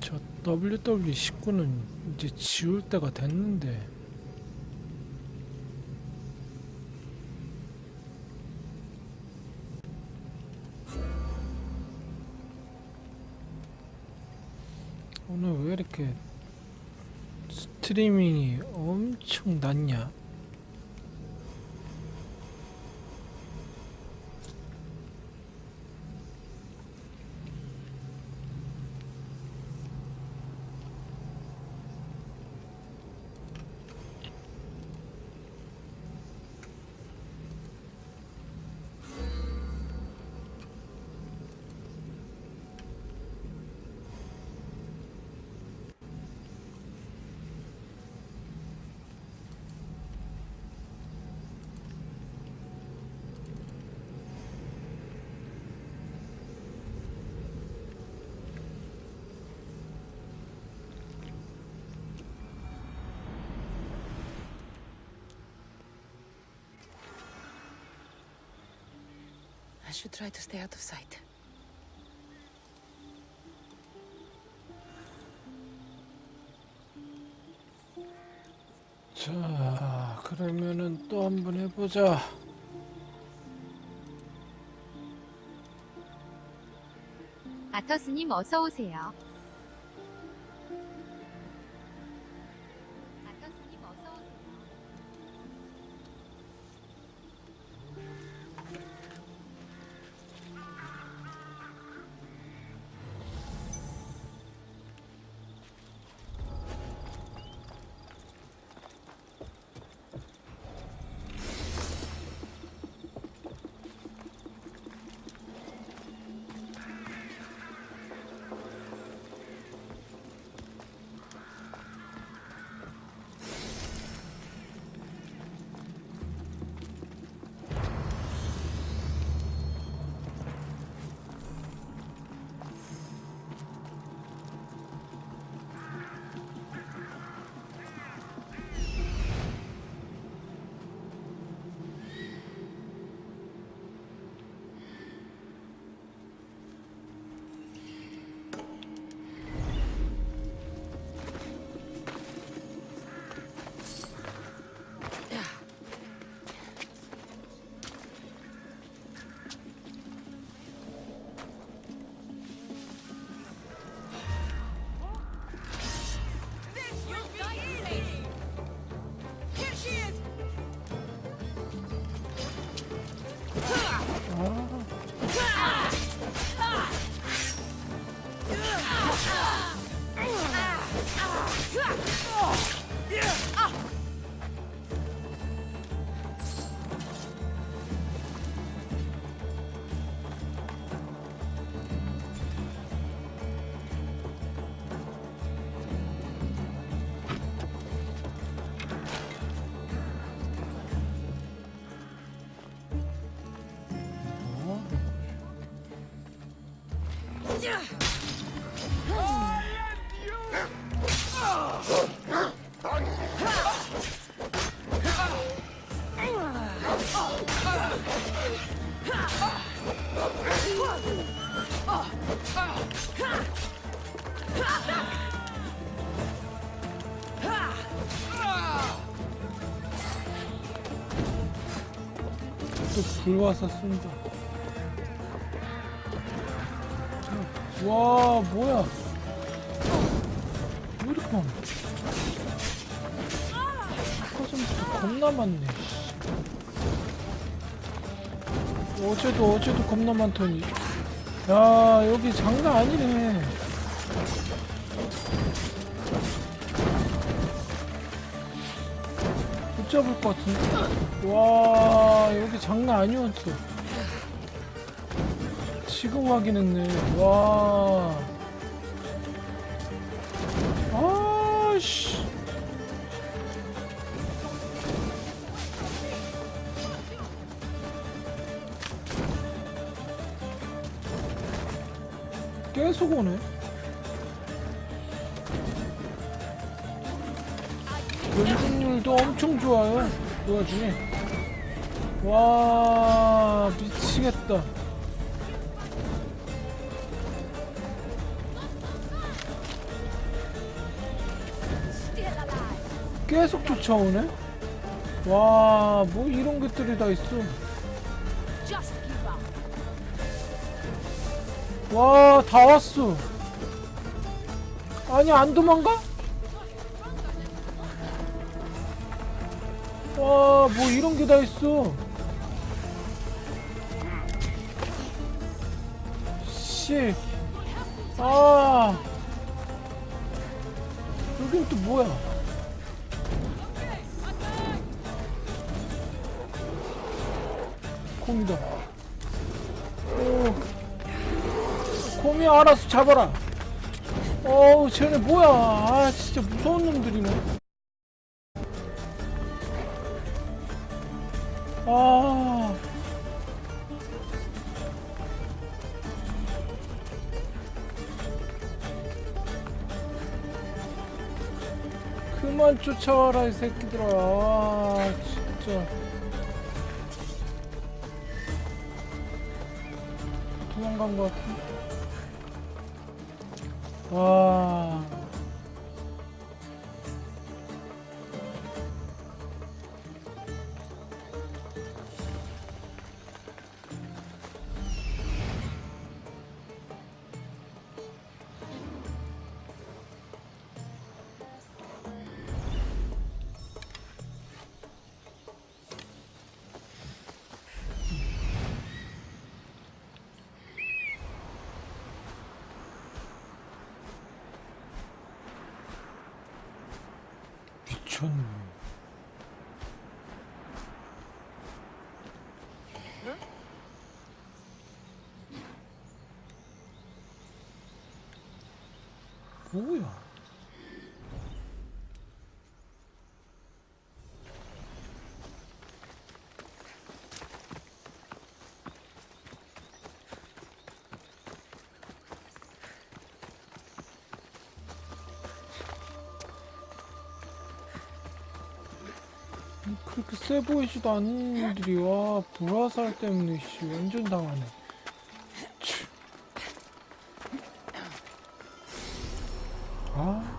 저 WW19는 이제 지울 때가 됐는데. 오늘 왜 이렇게 스트리밍이 엄청 낮냐? I should try to stay out of sight. 자, 그러면은 또 한번 해보자. 아터스님 어서 오세요. 아터스님 어서 오세요. 또 불 와서 쏜다. 와, 뭐야? 왜 이렇게 많아? 아까 전부터 겁나 많네. 어제도 겁나 많더니. 야, 여기 장난 아니네. 못 잡을 것 같은데? 와, 여기 장난 아니었어. 지금 확인했네. 와. 아씨. 계속 오네. 연중률도 엄청 좋아요. 그 와중에. 와, 미치겠다. 계속 쫓아오네? 와, 뭐 이런 것들이 다 있어. 와, 다 왔어. 아니, 안 도망가? 와, 뭐 이런 게 다 있어. 씨. 아. 여긴 또 뭐야? 곰이다. 오. 곰이 알아서 잡아라. 어우, 쟤네 뭐야? 아, 진짜 무서운 놈들이네. 아. 그만 쫓아와라, 이 새끼들아. 아, 진짜. 도망간 것 같은데. 와. 미쳤네. 뭐야? 그렇게 세 보이지도 않는 놈들이 와 불화살 때문에 씨 완전 당하네. 치. 아.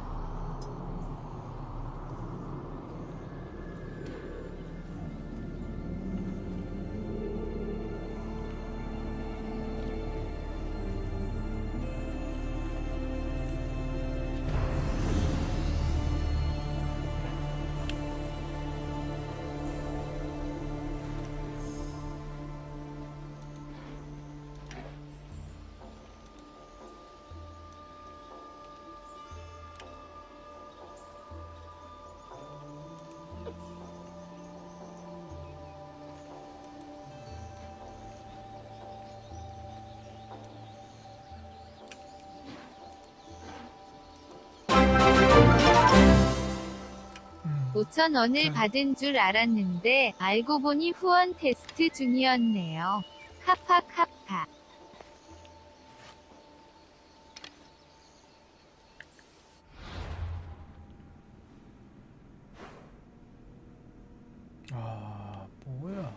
오천 원을 받은 줄 알았는데 알고 보니 후원 테스트 중이었네요. 카파카파. 아 뭐야?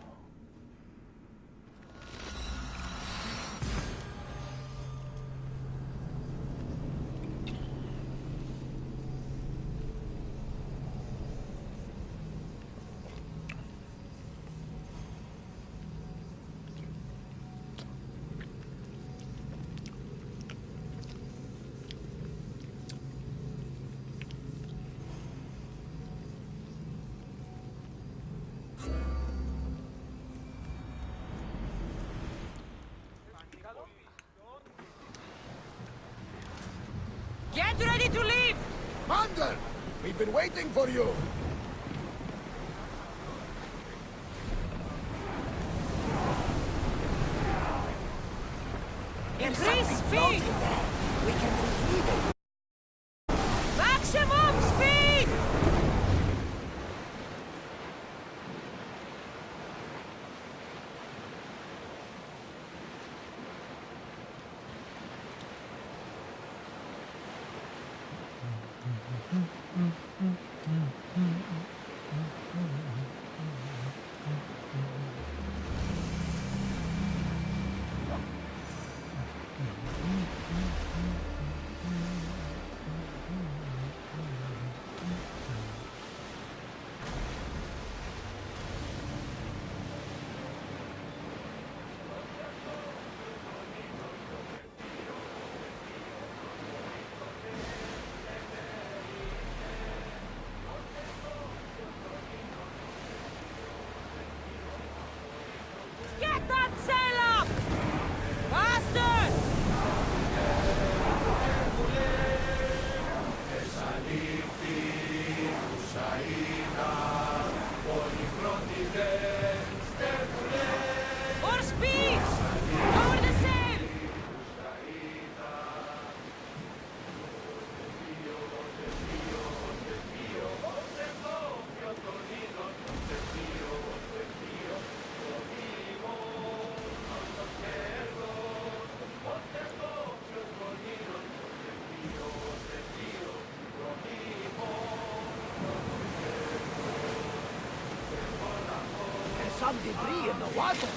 Get ready to leave! Mandel, we've been waiting for you. Increase speed! We can retrieve it. Maximum speed! More speed! Lower the sail! There's some debris in the water.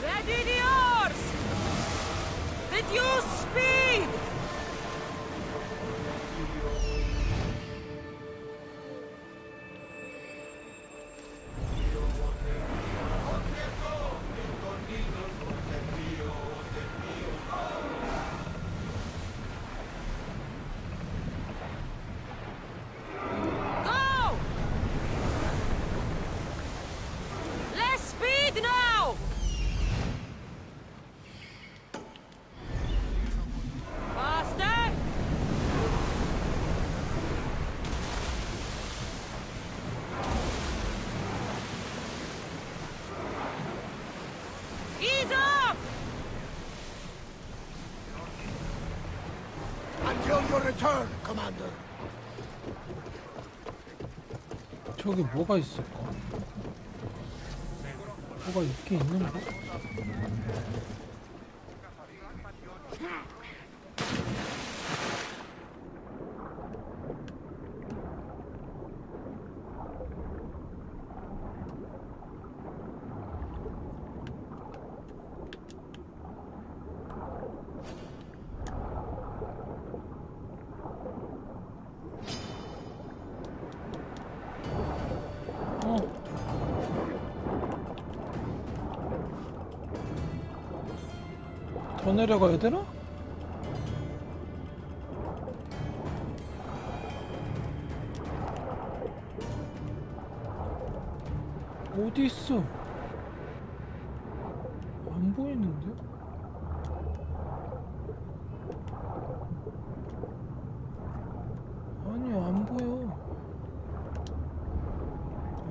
Ready the oars! Reduce speed! Go! Less speed now! Faster! Ease off! Until your return, Commander. 저기 뭐가 있을까? 뭐가 있긴 있는가? 더 내려가야 되나? 어디 있어? 안 보이는데? 아니, 안 보여.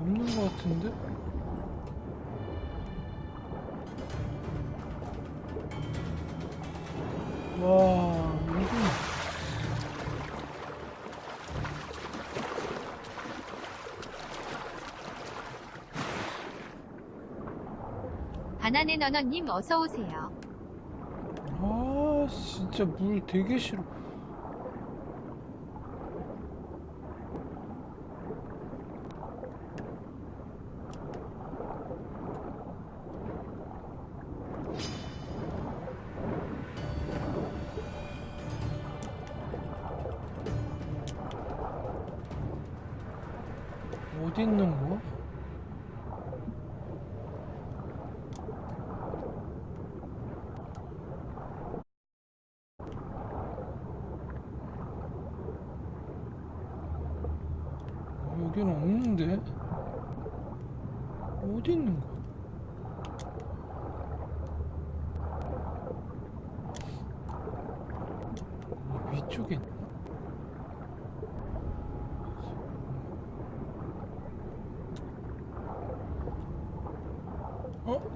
없는 것 같은데? 와, 여기. 바나네 너너님 어서오세요. 아, 진짜 물 되게 싫어. 어디 있는 거야? 여기는 없는데? 어디 있는 거야? 위쪽에 있나?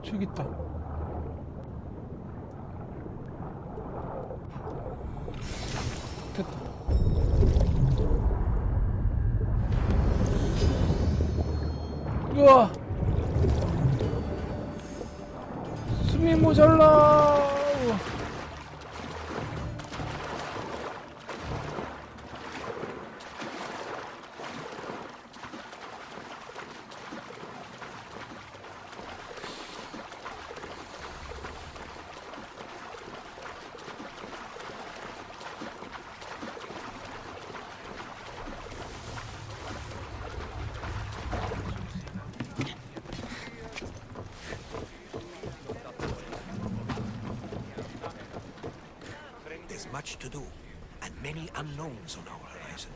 저기 있다. 됐다. 우와! 숨이 모자라! 우와. There's much to do, and many unknowns on our horizon.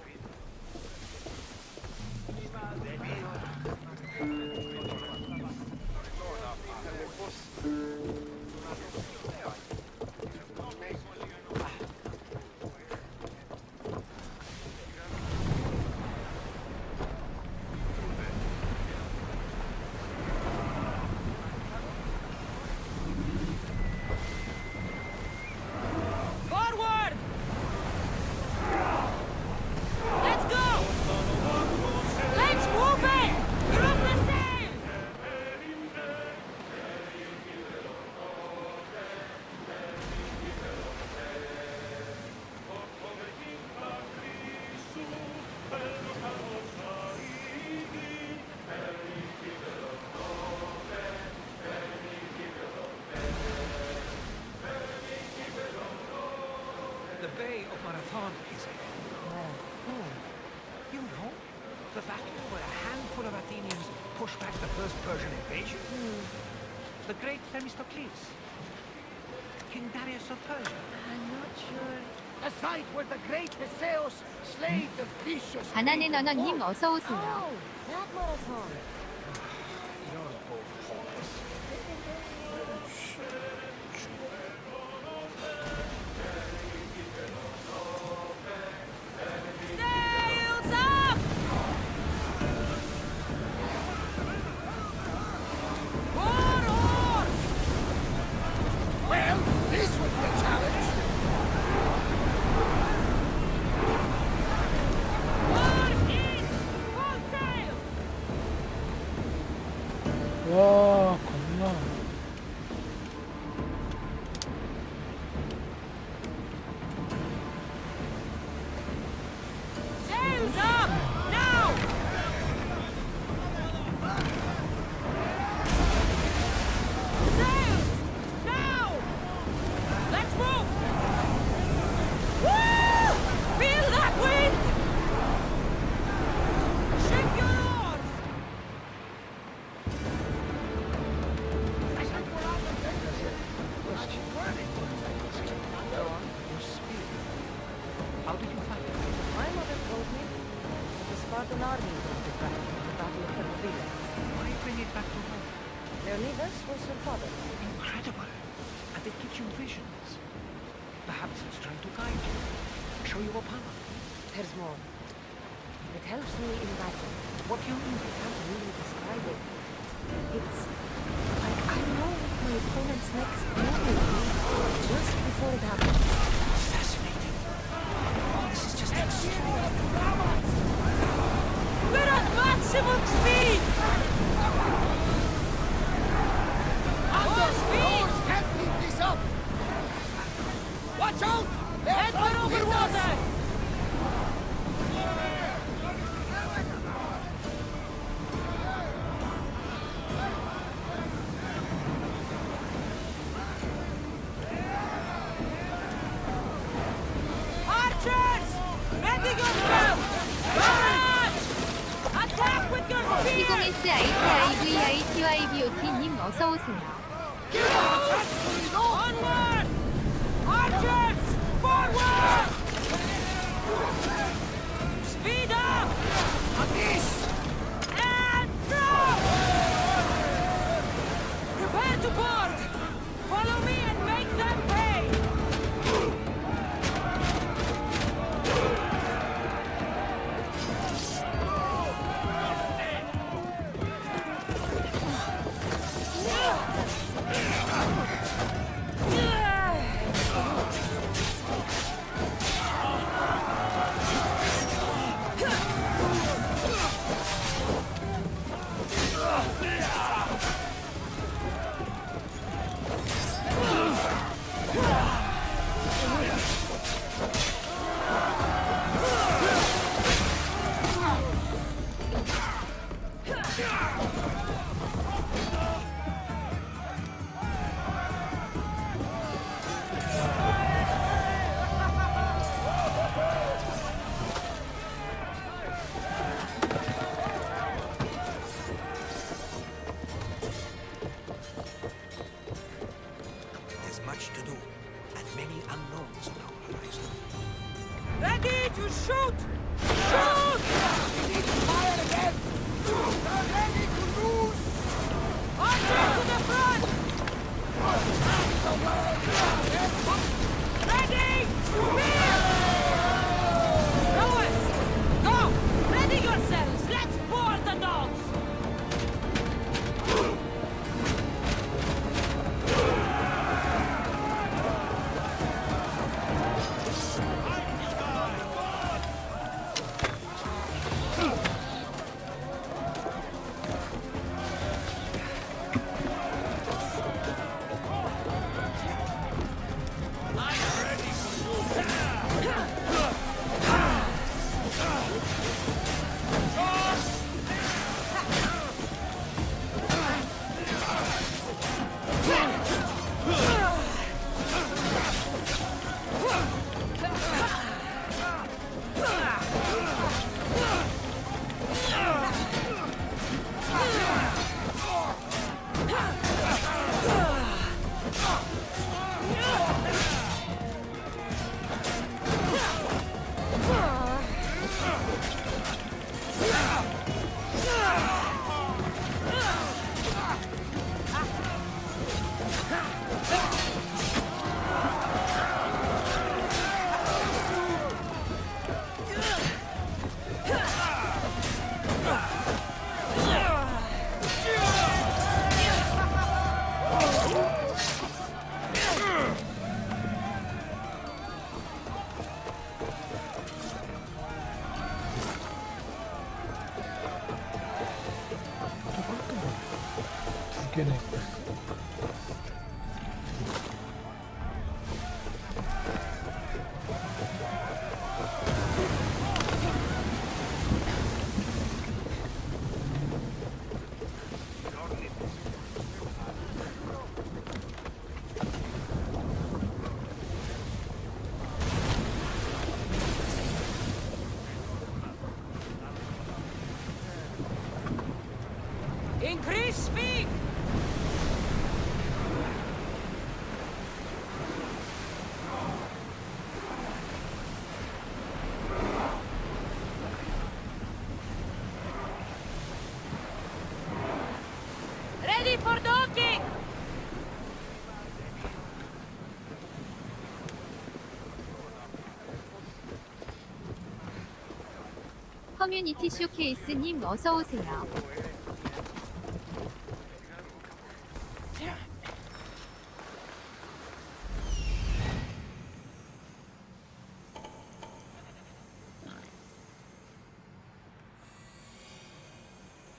Bay of Marathon, is it? Marathon. You know, the battle where a handful of Athenians pushed back the first Persian invasion. The great Themistocles. King Darius of Persia. I'm not sure. A site where the great Theseus slayed the vicious. 바나네 너너님 어서 오세요. Oh, that marathon. You're both hopeless. Sails up! War horse! Well, this would be a challenge. War in! Full sail! 와 겁나. Sails up! Now! Sails! Now! Let's move! Woo! Feel that wind! Shake your oars! I think we're out of danger. Your spear. How did you find it? My mother told me that the Spartan army brought it back from the Battle of Thermopylae. Why bring it back to home? Their leaders was her father. Incredible. And it gives you visions. Perhaps it's trying to guide you. Show you a power. There's more. It helps me in battle. What do you mean? I can't really describe it. It's like I know what my opponent's next move will be just before it happens. Fascinating. This is just extraordinary. We're at maximum speed! Full speed! Oars can't keep this up. Watch out! Head for over water! Archers! Ready yourself! Charge! Attack with your spears! T-ITIVITYBOT님 어서 오세요. Onward! Archers! Forward! Speed up! And throw! Prepare to board! Follow me and make them pay! There's much to do, and many unknowns on our horizon. Ready to shoot! Shoot! We need to fire again. They're ready to lose. Archer to the front! Ready! Spear! Rowers! Go! Ready yourselves! Let's board the dogs! 개나 있었어. Increase speed! Ready for docking! 커뮤니티 쇼케이스님 어서오세요.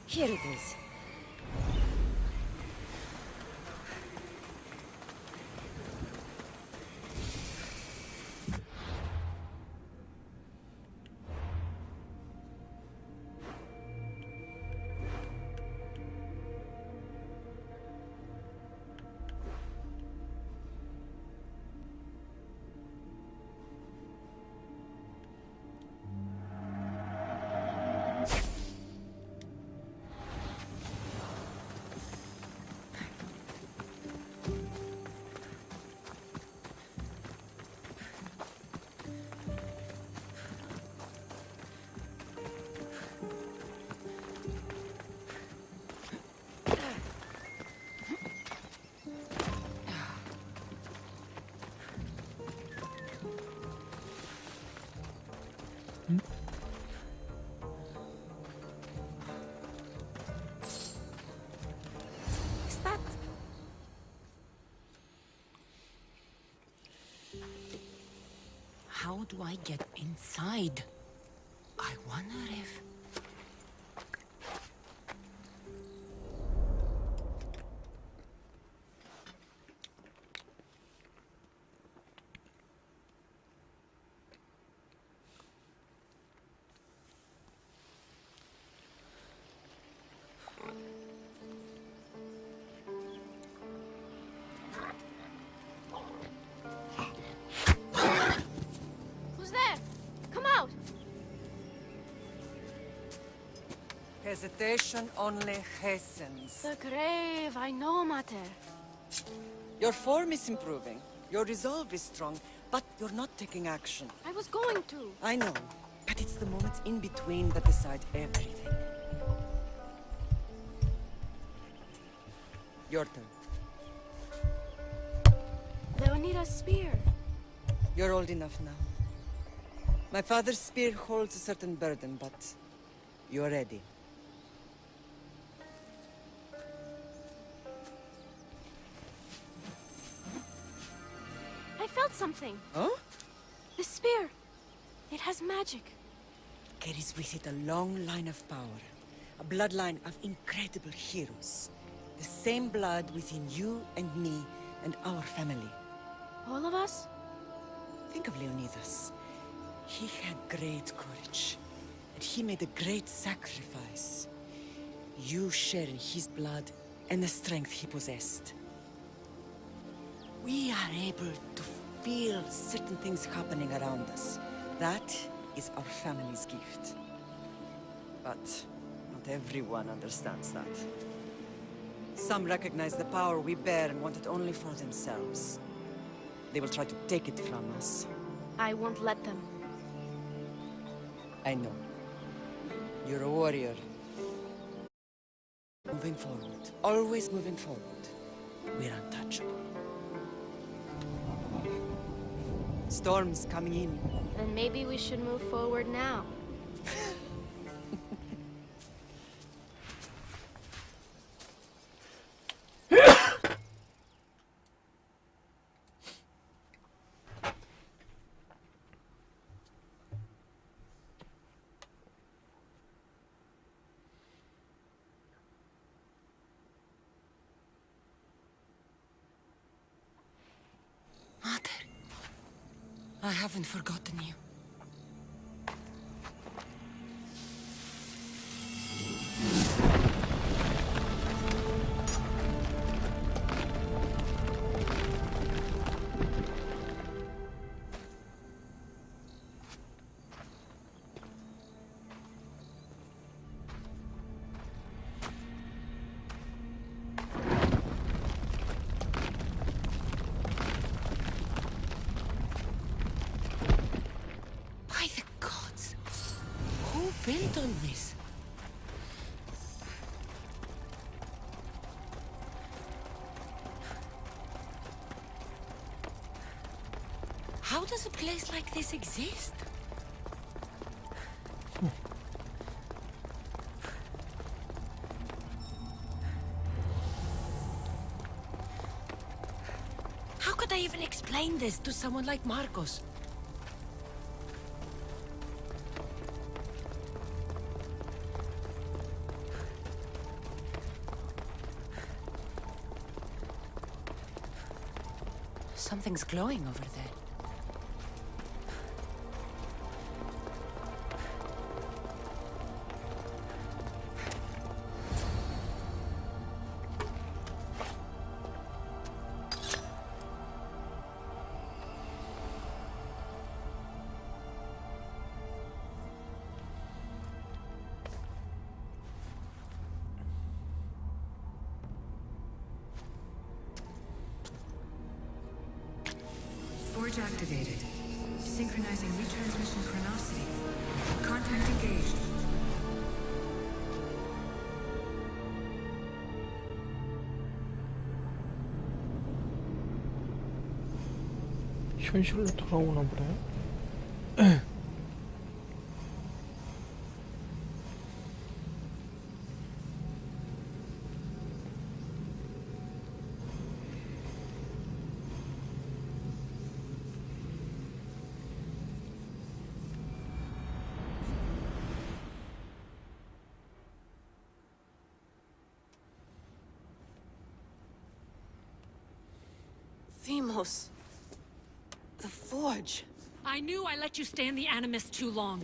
Here it is. Is that... How do I get inside? I wonder if... Who's there? Come out! Hesitation only hastens. The grave, I know, Mater. Your form is improving. Your resolve is strong, but you're not taking action. I was going to. I know, but it's the moments in between that decide everything. Your turn. They'll need a spear. You're old enough now. My father's spear holds a certain burden, but you're ready. I felt something. Huh? The spear. It has magic. Carries with it a long line of power. A bloodline of incredible heroes. The same blood within you and me and our family. All of us? Think of Leonidas. He had great courage, and he made a great sacrifice. You share in his blood and the strength he possessed. We are able to feel certain things happening around us. That is our family's gift. But not everyone understands that. Some recognize the power we bear and want it only for themselves. They will try to take it from us. I won't let them. I know. You're a warrior. Moving forward. Always moving forward. We're untouchable. Storm's coming in. Then maybe we should move forward now. I haven't forgotten you. By the gods, who built all this? How does a place like this exist? How could I even explain this to someone like Marcos? Something's glowing over there. Forge activated. Synchronizing retransmission chronicity. Contact engaged. 현실로 돌아오나 보네. Themos. The Forge. I knew I let you stay in the Animus too long.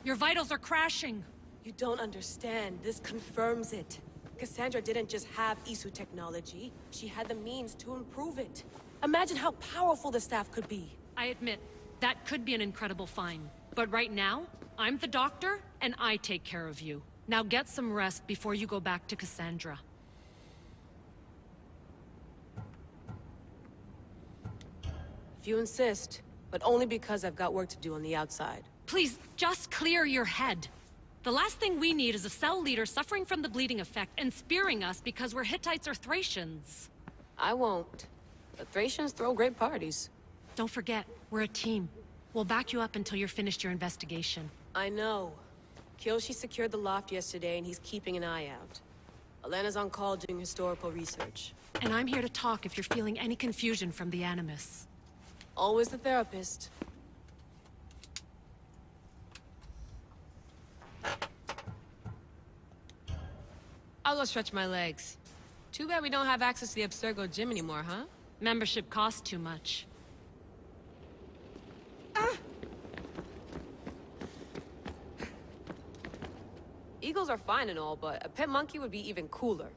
Your vitals are crashing. You don't understand. This confirms it. Cassandra didn't just have Isu technology. She had the means to improve it. Imagine how powerful the staff could be. I admit, that could be an incredible find. But right now, I'm the doctor, and I take care of you. Now get some rest before you go back to Cassandra. If you insist, but only because I've got work to do on the outside. Please, just clear your head. The last thing we need is a cell leader suffering from the bleeding effect and spearing us because we're Hittites or Thracians. I won't. The Thracians throw great parties. Don't forget, we're a team. We'll back you up until you're finished your investigation. I know. Kyoshi secured the loft yesterday and he's keeping an eye out. Elena's on call doing historical research. And I'm here to talk if you're feeling any confusion from the Animus. Always the therapist. I'll go stretch my legs. Too bad we don't have access to the Abstergo gym anymore, huh? Membership costs too much. Eagles are fine and all, but a pet monkey would be even cooler.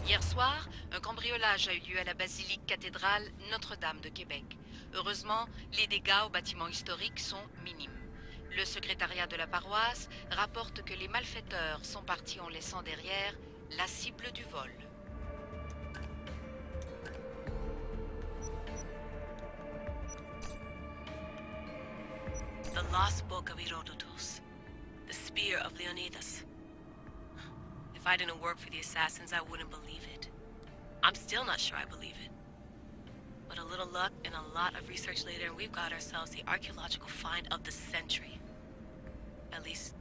Hier soir, un cambriolage a eu lieu à la basilique cathédrale Notre-Dame de Québec. Heureusement, les dégâts au bâtiment historique sont minimes. Le secrétariat de la paroisse rapporte que les malfaiteurs sont partis en laissant derrière la cible du vol. lost book of Herodotus. The spear of Leonidas. If I didn't work for the assassins, I wouldn't believe it. I'm still not sure I believe it. But a little luck and a lot of research later, and we've got ourselves the archaeological find of the century. At least,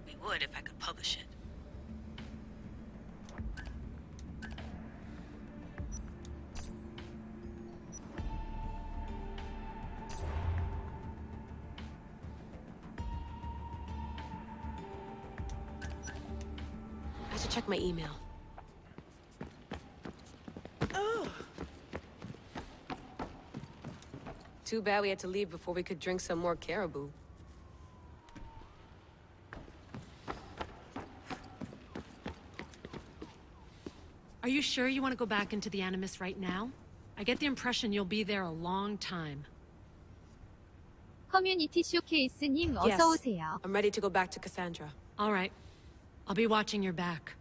we would if I could publish it. I should check my email. Too bad we had to leave before we could drink some more caribou. Are you sure you want to go back into the Animus right now? I get the impression you'll be there a long time. 커뮤니티 쇼케이스님 Yes. 어서 오세요. I'm ready to go back to Cassandra. All right. I'll be watching your back.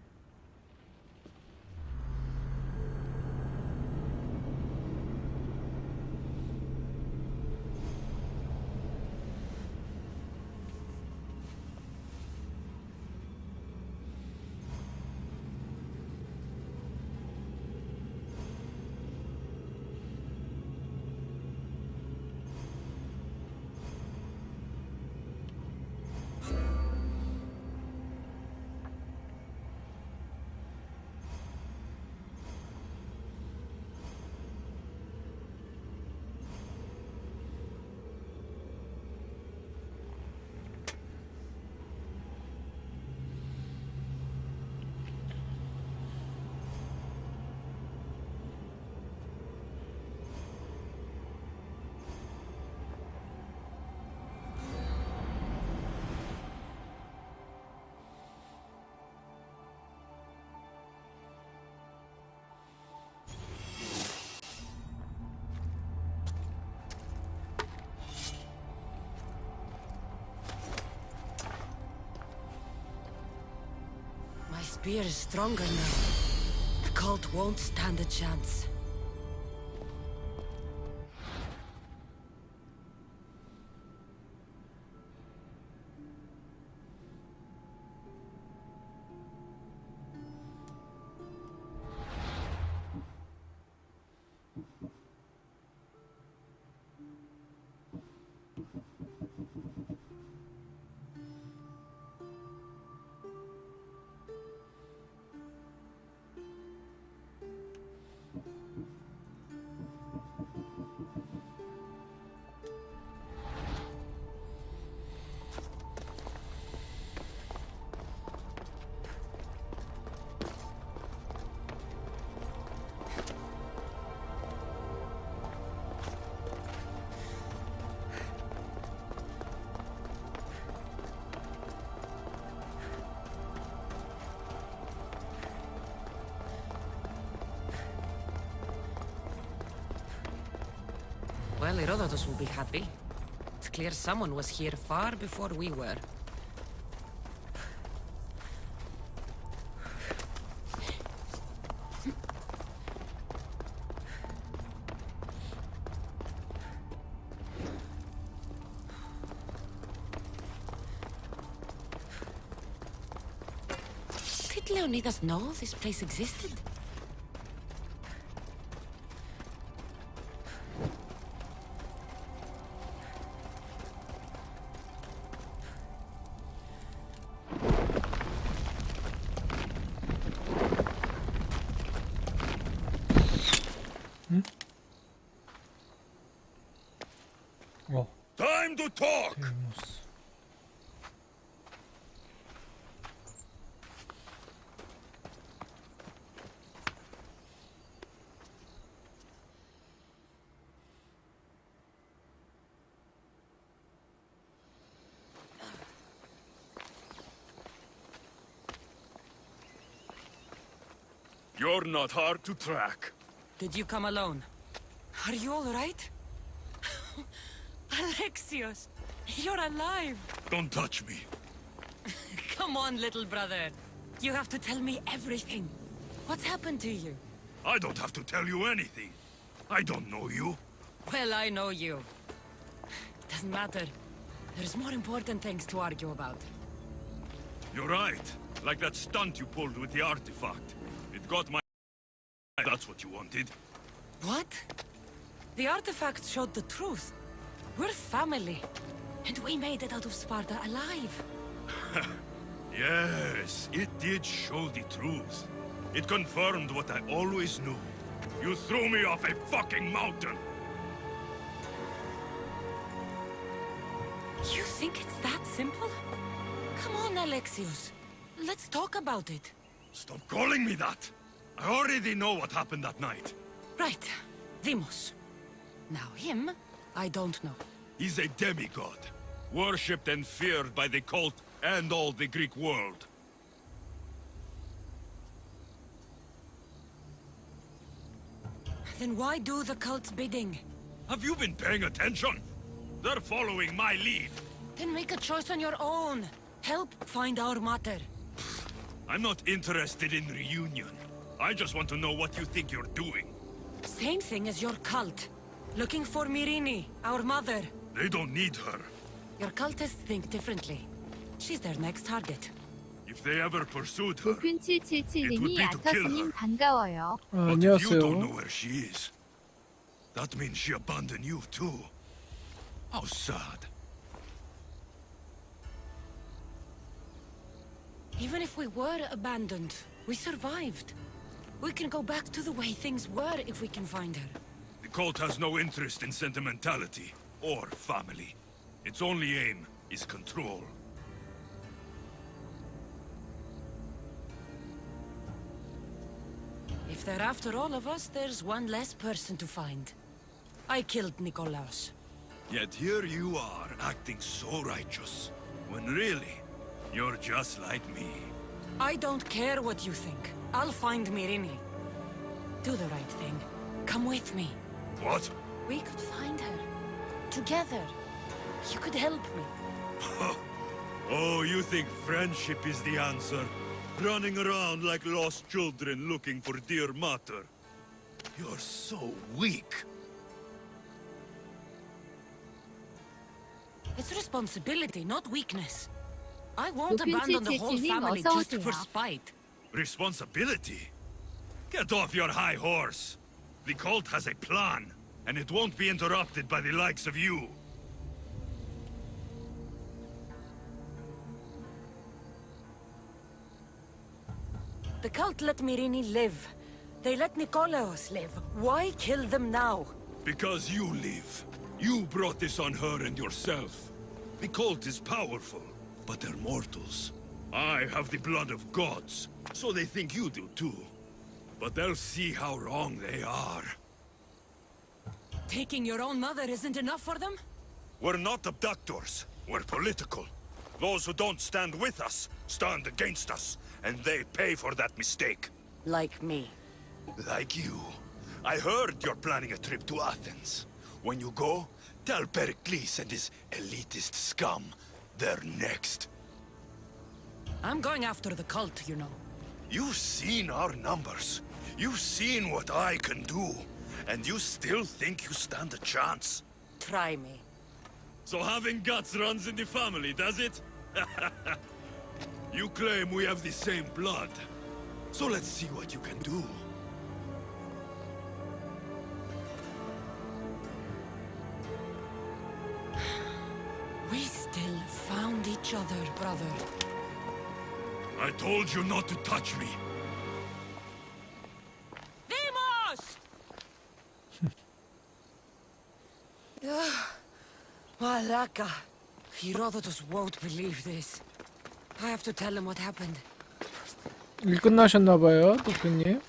My spear is stronger now. The cult won't stand a chance. Well, Herodotus will be happy. It's clear someone was here far before we were. Did Leonidas know this place existed? Time to talk! 데이모스. You're not hard to track. Did you come alone? Are you all right? Alexios, you're alive! Don't touch me. Come on, little brother. You have to tell me everything. What's happened to you? I don't have to tell you anything. I don't know you. Well, I know you. Doesn't matter. There's more important things to argue about. You're right. Like that stunt you pulled with the artifact. It got my... That's what you wanted. What? The artifact showed the truth. We're family. And we made it out of Sparta alive. Yes, it did show the truth. It confirmed what I always knew. You threw me off a fucking mountain! You think it's that simple? Come on, Alexios. Let's talk about it. Stop calling me that! I already know what happened that night. Right. Deimos. Now him, I don't know. He's a demigod, worshipped and feared by the cult and all the Greek world. Then why do the cult's bidding? Have you been paying attention? They're following my lead. Then make a choice on your own. Help find our mater. I'm not interested in reunion. I just want to know what you think you're doing. Same thing as your cult. Looking for Myrrine, our mother. They don't need her. Your cultists think differently. She's their next target. If they ever pursued her, 도균777님이 아타스님 반가워요. but if you don't know 안녕하세요. where she is, that means she abandoned you too. How sad. Even if we were abandoned, we survived. We can go back to the way things were if we can find her. The cult has no interest in sentimentality or family. Its only aim is control. If they're after all of us, there's one less person to find. I killed Nikolaos. Yet here you are, acting so righteous, when really, you're just like me. I don't care what you think. I'll find Myrrine. Do the right thing. Come with me. What? We could find her. Together. You could help me. Oh, you think friendship is the answer? Running around like lost children looking for dear mater. You're so weak. It's responsibility, not weakness. I won't abandon the whole family just for spite. Responsibility? Get off your high horse. The cult has a plan, and it won't be interrupted by the likes of you. The cult let Myrrine live. They let Nikolaos live. Why kill them now? Because you live. You brought this on her and yourself. The cult is powerful, but they're mortals. I have the blood of gods, so they think you do too. But they'll see how wrong they are. Taking your own mother isn't enough for them? We're not abductors. We're political. Those who don't stand with us, stand against us, and they pay for that mistake. Like me. Like you. I heard you're planning a trip to Athens. When you go, tell Pericles and his elitist scum they're next. I'm going after the cult, you know. You've seen our numbers. You've seen what I can do. And you still think you stand a chance? Try me. So having guts runs in the family, does it? You claim we have the same blood. So let's see what you can do. We still found each other, brother. I told you not to touch me. Deimos! Malaka. Herodotus won't believe this. I have to tell him what happened. 일 끝나셨나봐요, 도쿄님.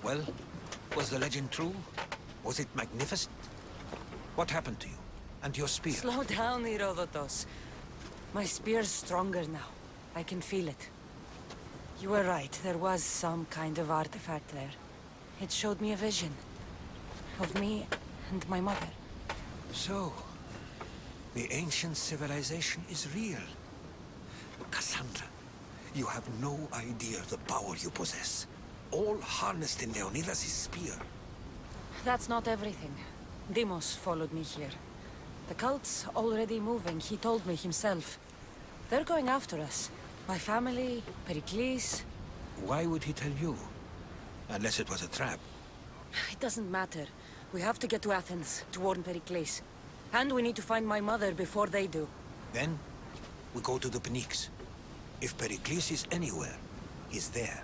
Well, was the legend true? Was it magnificent? What happened to you? And your spear? Slow down, Herodotus. My spear's stronger now. I can feel it. You were right, there was some kind of artifact there. It showed me a vision. Of me and my mother. So, the ancient civilization is real. Cassandra, you have no idea the power you possess. All harnessed in Leonidas' spear. That's not everything. Deimos followed me here. The cult's already moving, he told me himself. They're going after us. My family, Pericles. Why would he tell you? Unless it was a trap. It doesn't matter. We have to get to Athens, to warn Pericles. And we need to find my mother before they do. Then, we go to the Pnyx. If Pericles is anywhere, he's there.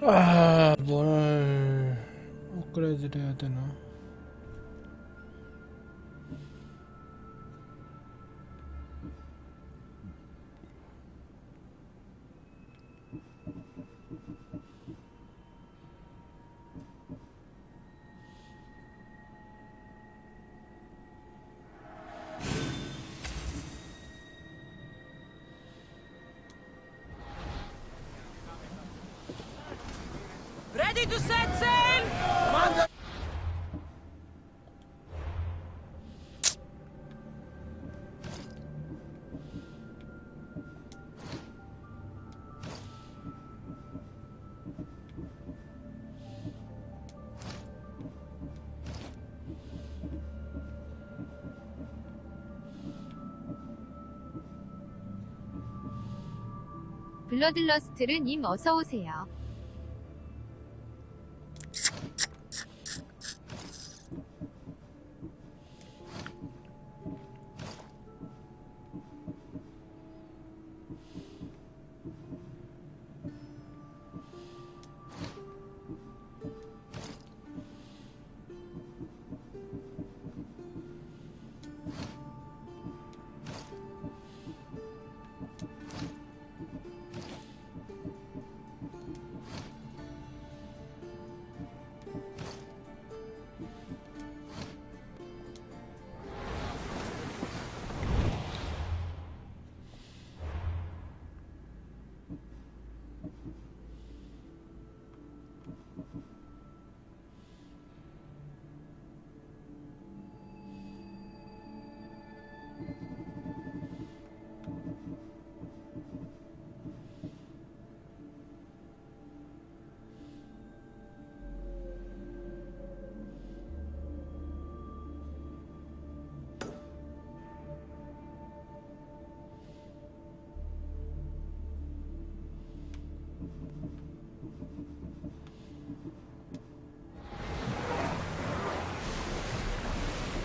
아, 뭘 업그레이드를 해야 되나? Ready to set sail! Commander! 블러들러스트르님 어서오세요.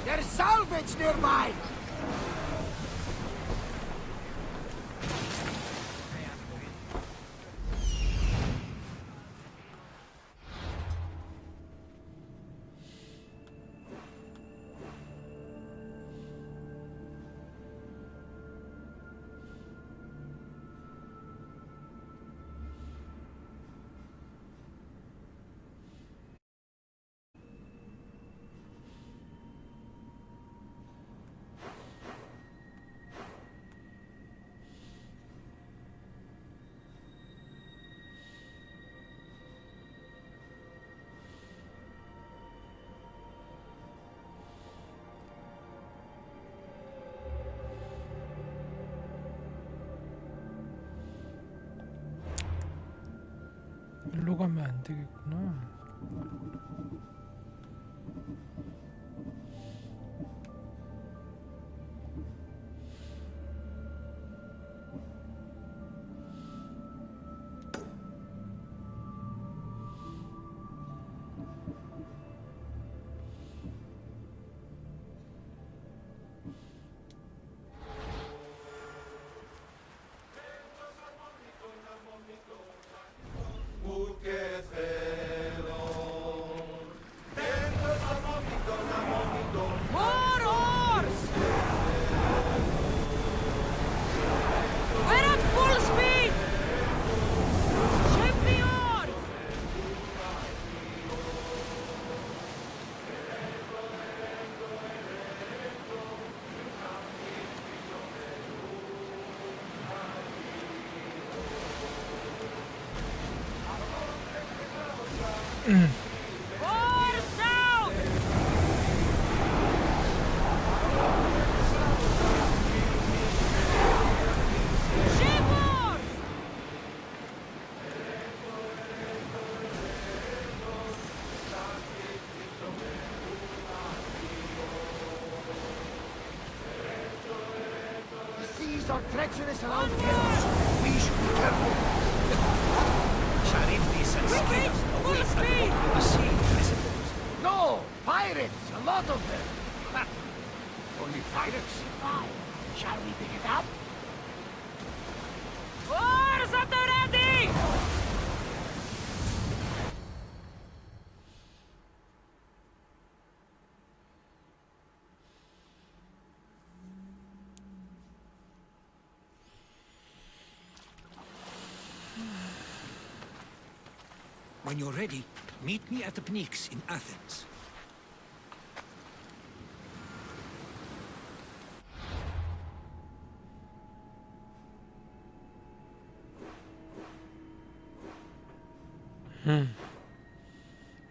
There's salvage nearby! 안 되겠구나. These are treacherous around here. We should be careful. Charybdis and skiers away at the bottom of the sea, I suppose. No! Pirates! A lot of them! Ha. Only pirates? Why? Shall we pick it up? Oars at the ready! When you're ready, meet me at the Pnyx in Athens.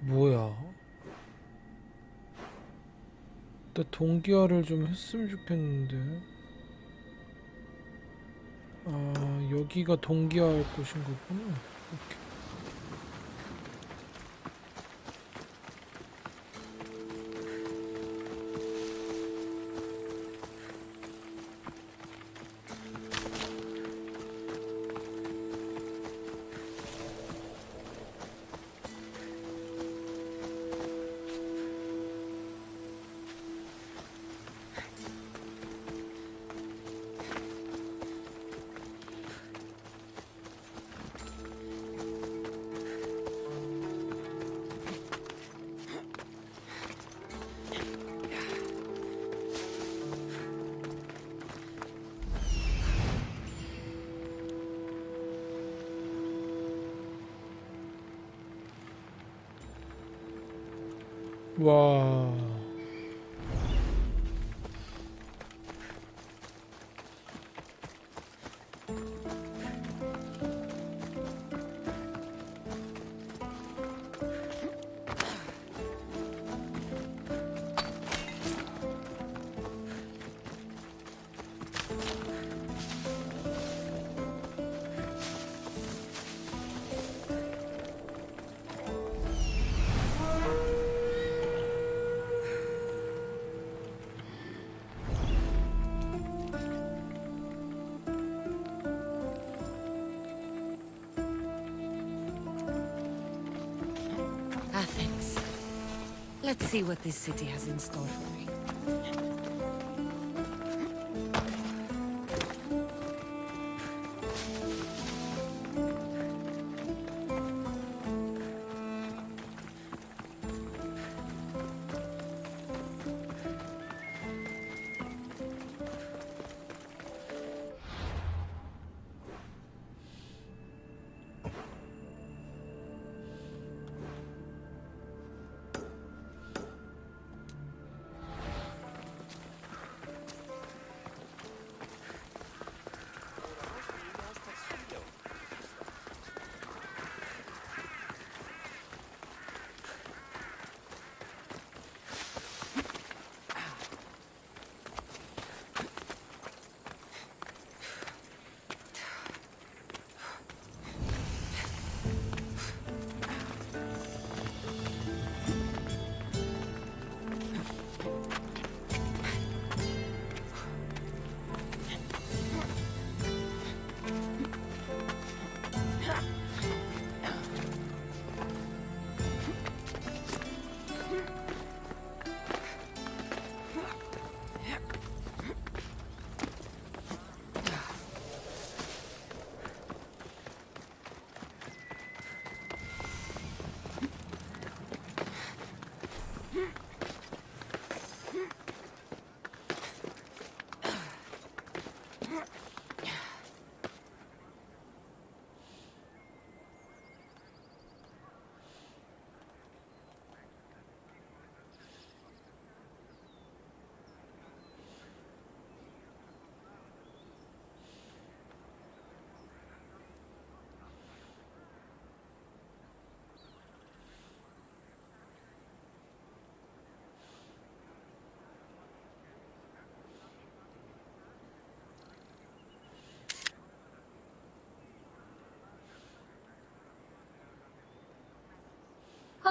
뭐야? 나 동기화를 좀 했으면 좋겠는데. 아, 여기가 동기화할 곳인 거구나. 오케이. 와. Athens. Let's see what this city has in store for me.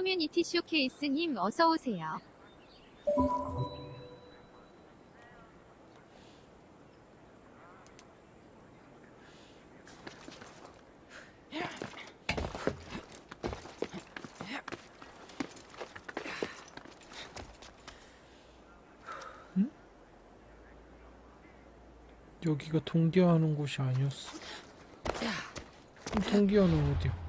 커뮤니티 쇼케이스님 어서오세요. 응? 여기가 동기화하는 곳이 아니었어? 동기화는 어디야?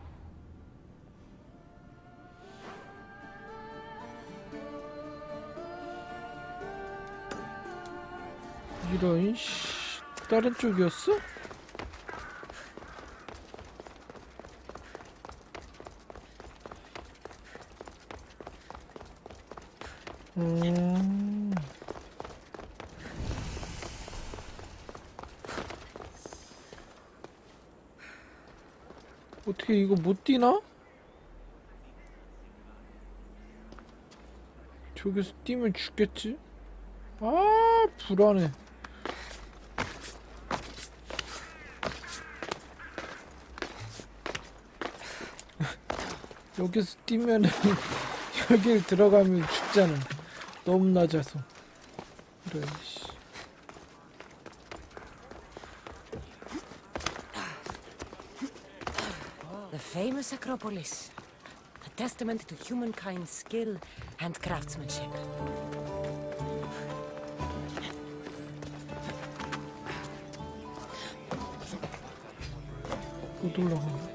이런 씨, 다른 쪽이었어? 어떻게 이거 못 뛰나? 저기서 뛰면 죽겠지? 아, 불안해. 여기서 뛰면은 여길 들어가면 죽잖아. 너무 낮아서. 그래, 씨. The famous Acropolis. A testament to humankind's skill and craftsmanship. 못 올라가네.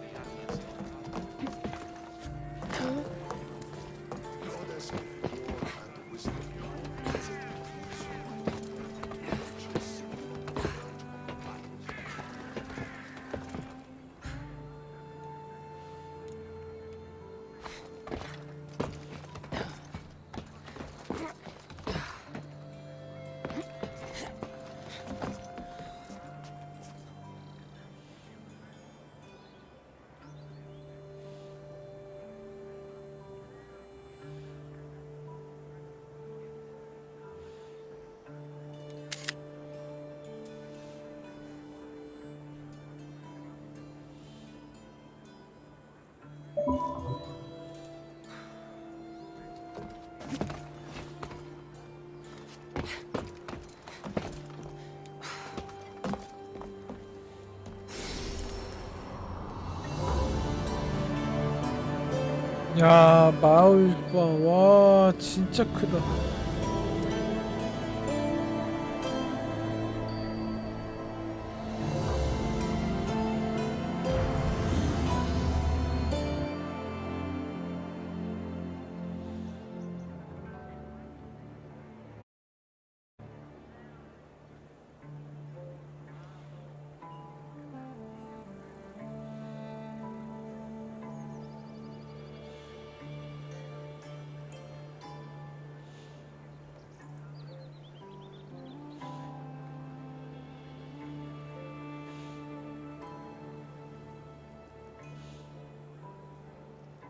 야, 마을 봐. 와, 진짜 크다.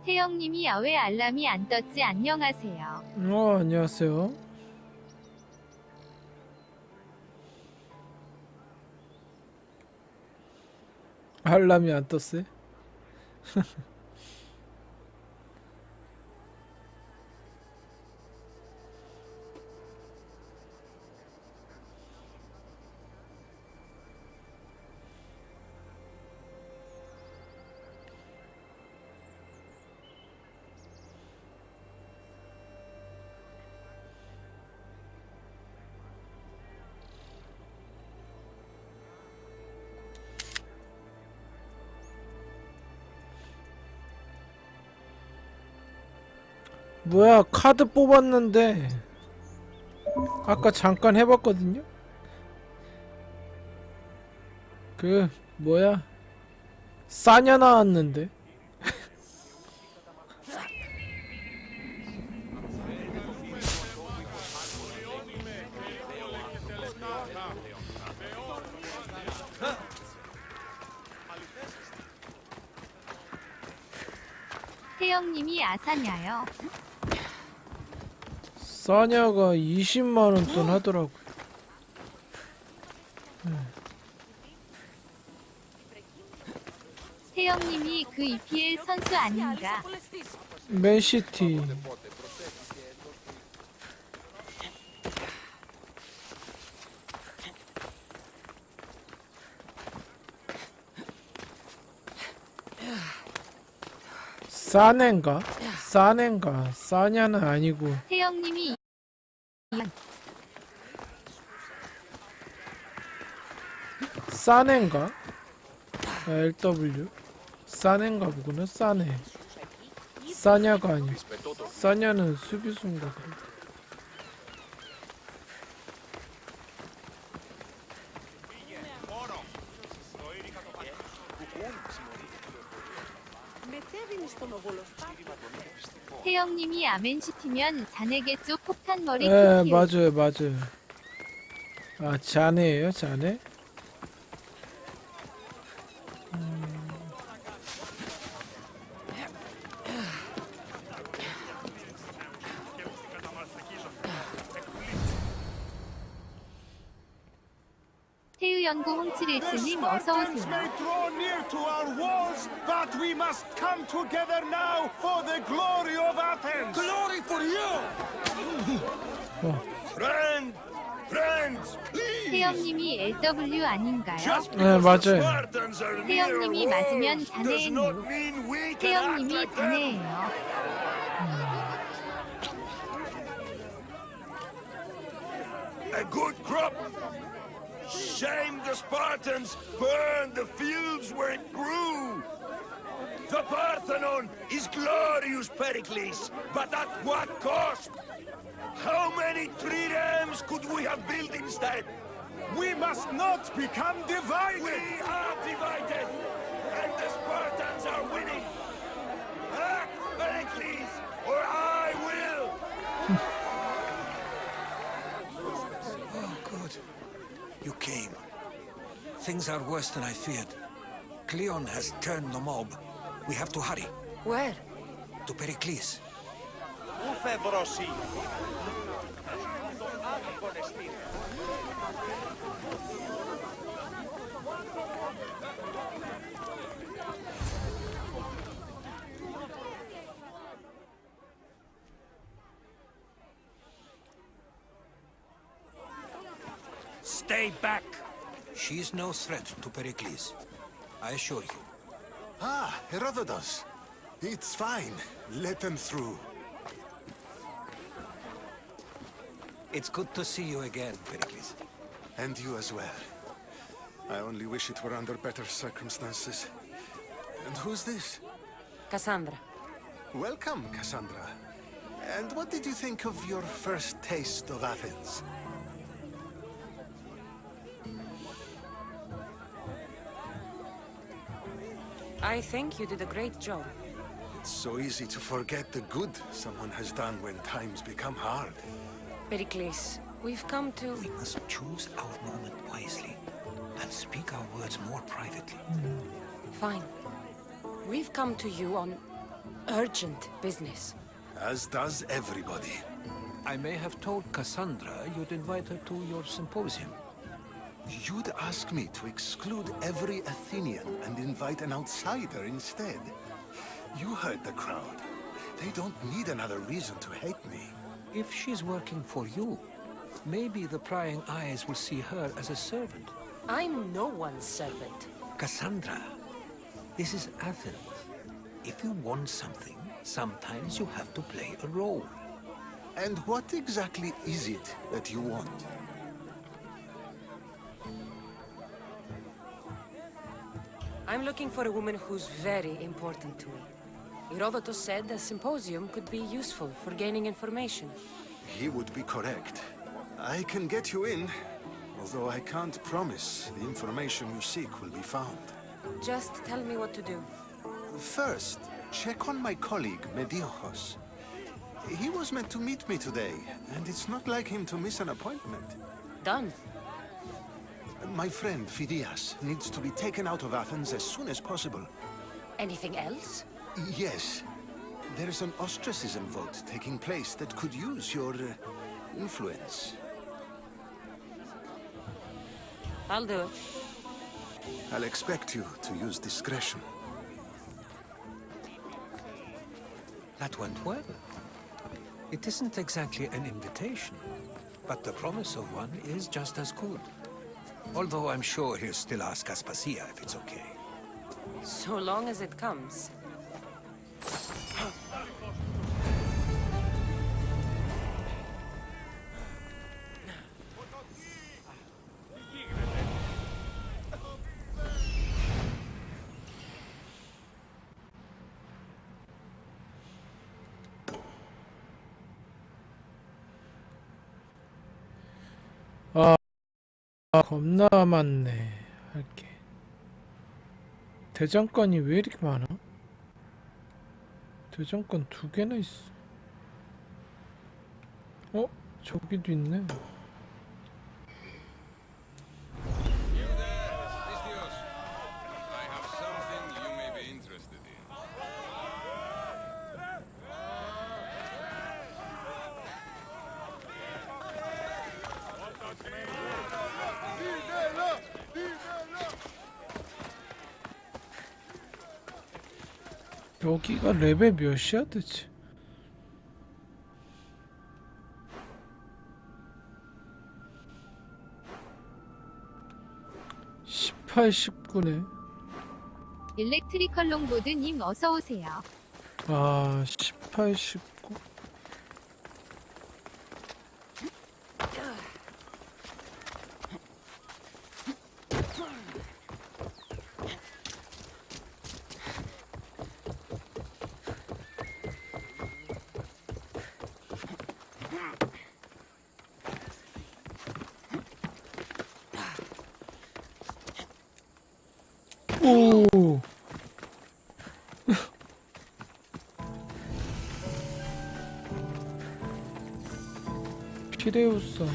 태영님이 왜 알람이 안 떴지? 안녕하세요. 안녕하세요. 알람이 안 떴어요? 뭐야, 카드 뽑았는데 아까 잠깐 해봤거든요? 그 뭐야, 싸냐 나왔는데. 태영님이 아사냐요. 싸냐가 20만원 돈 하더라고요. 태영님이 그 EPL 선수 아닌가? 맨시티. 싸넨가? 싸넨가? 싸냐는 아니고. 태영님이 싸넨가? LW? 싸넨가 보구나. 싸네. 싸냐가 아니고. 싸냐는 수비수인가 그래. 태영님이 아멘시티면 자네게 쪽 폭탄 머리 예, 키키. 맞아요, 맞아요. 아, 자네예요, 자네? 태유연구 홍칠일스님 어서오세요. may draw near to our walls, but we must come together now for the glory of Athens. Glory for you! Friends, please! 태영님이 LW 아닌가요? Just 네, because the 맞아요. Spartans are near 태영님이 맞으면 walls does not 자네예요. mean we can act 태영님이 like them. 자네예요. A good crop. Shame the Spartans burned the fields where it grew. The Parthenon is glorious, Pericles, but at what cost? How many triremes could we have built instead? We must not become divided. We are divided, and the Spartans are winning. Act, Pericles, or I will! Oh, good. You came. Things are worse than I feared. Cleon has turned the mob. We have to hurry. Where? To Pericles. Stay back. She's no threat to Pericles. I assure you. Ah, Herodotus. It's fine. Let them through. It's good to see you again, Pericles. And you as well. I only wish it were under better circumstances. And who's this? Cassandra. Welcome, Cassandra. And what did you think of your first taste of Athens? I think you did a great job. It's so easy to forget the good someone has done when times become hard. Pericles, we've come to... We must choose our moment wisely and speak our words more privately. Fine. We've come to you on urgent business. As does everybody. I may have told Cassandra you'd invite her to your symposium. You'd ask me to exclude every Athenian and invite an outsider instead. You heard the crowd. They don't need another reason to hate me. If she's working for you, maybe the prying eyes will see her as a servant. I'm no one's servant. Cassandra, this is Athens. If you want something, sometimes you have to play a role. And what exactly is it that you want? I'm looking for a woman who's very important to me. Herodotus said a symposium could be useful for gaining information. He would be correct. I can get you in, although I can't promise the information you seek will be found. Just tell me what to do. First, check on my colleague, Mediochos. He was meant to meet me today, and it's not like him to miss an appointment. Done. My friend, Phidias, needs to be taken out of Athens as soon as possible. Anything else? Yes. There's an ostracism vote taking place that could use your influence. I'll do it. I'll expect you to use discretion. That went well. It isn't exactly an invitation, but the promise of one is just as good. Although I'm sure he'll still ask Aspasia if it's okay. So long as it comes. 겁나 많네. 할게. 대장간이 왜 이렇게 많아? 대장간 2개나 있어. 저기도 있네. 여기가 레벨 몇이야 대체? 18, 19네. 일렉트리컬 롱보드님 어서오세요. 18, 19. 오. 피레우스.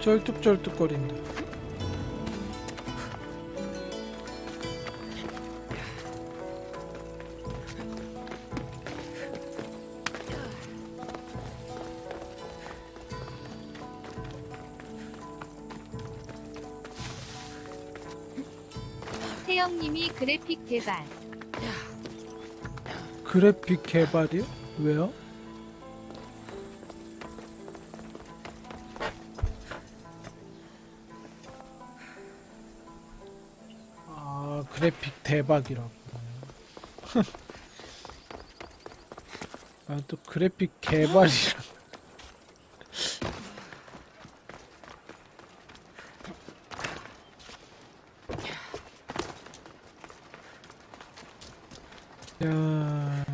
쩔뚝쩔뚝거린다. 태영님이 그래픽 개발. 그래픽 개발이요? 왜요? 그래픽 대박이라고. 또 그래픽 개발이라. 야.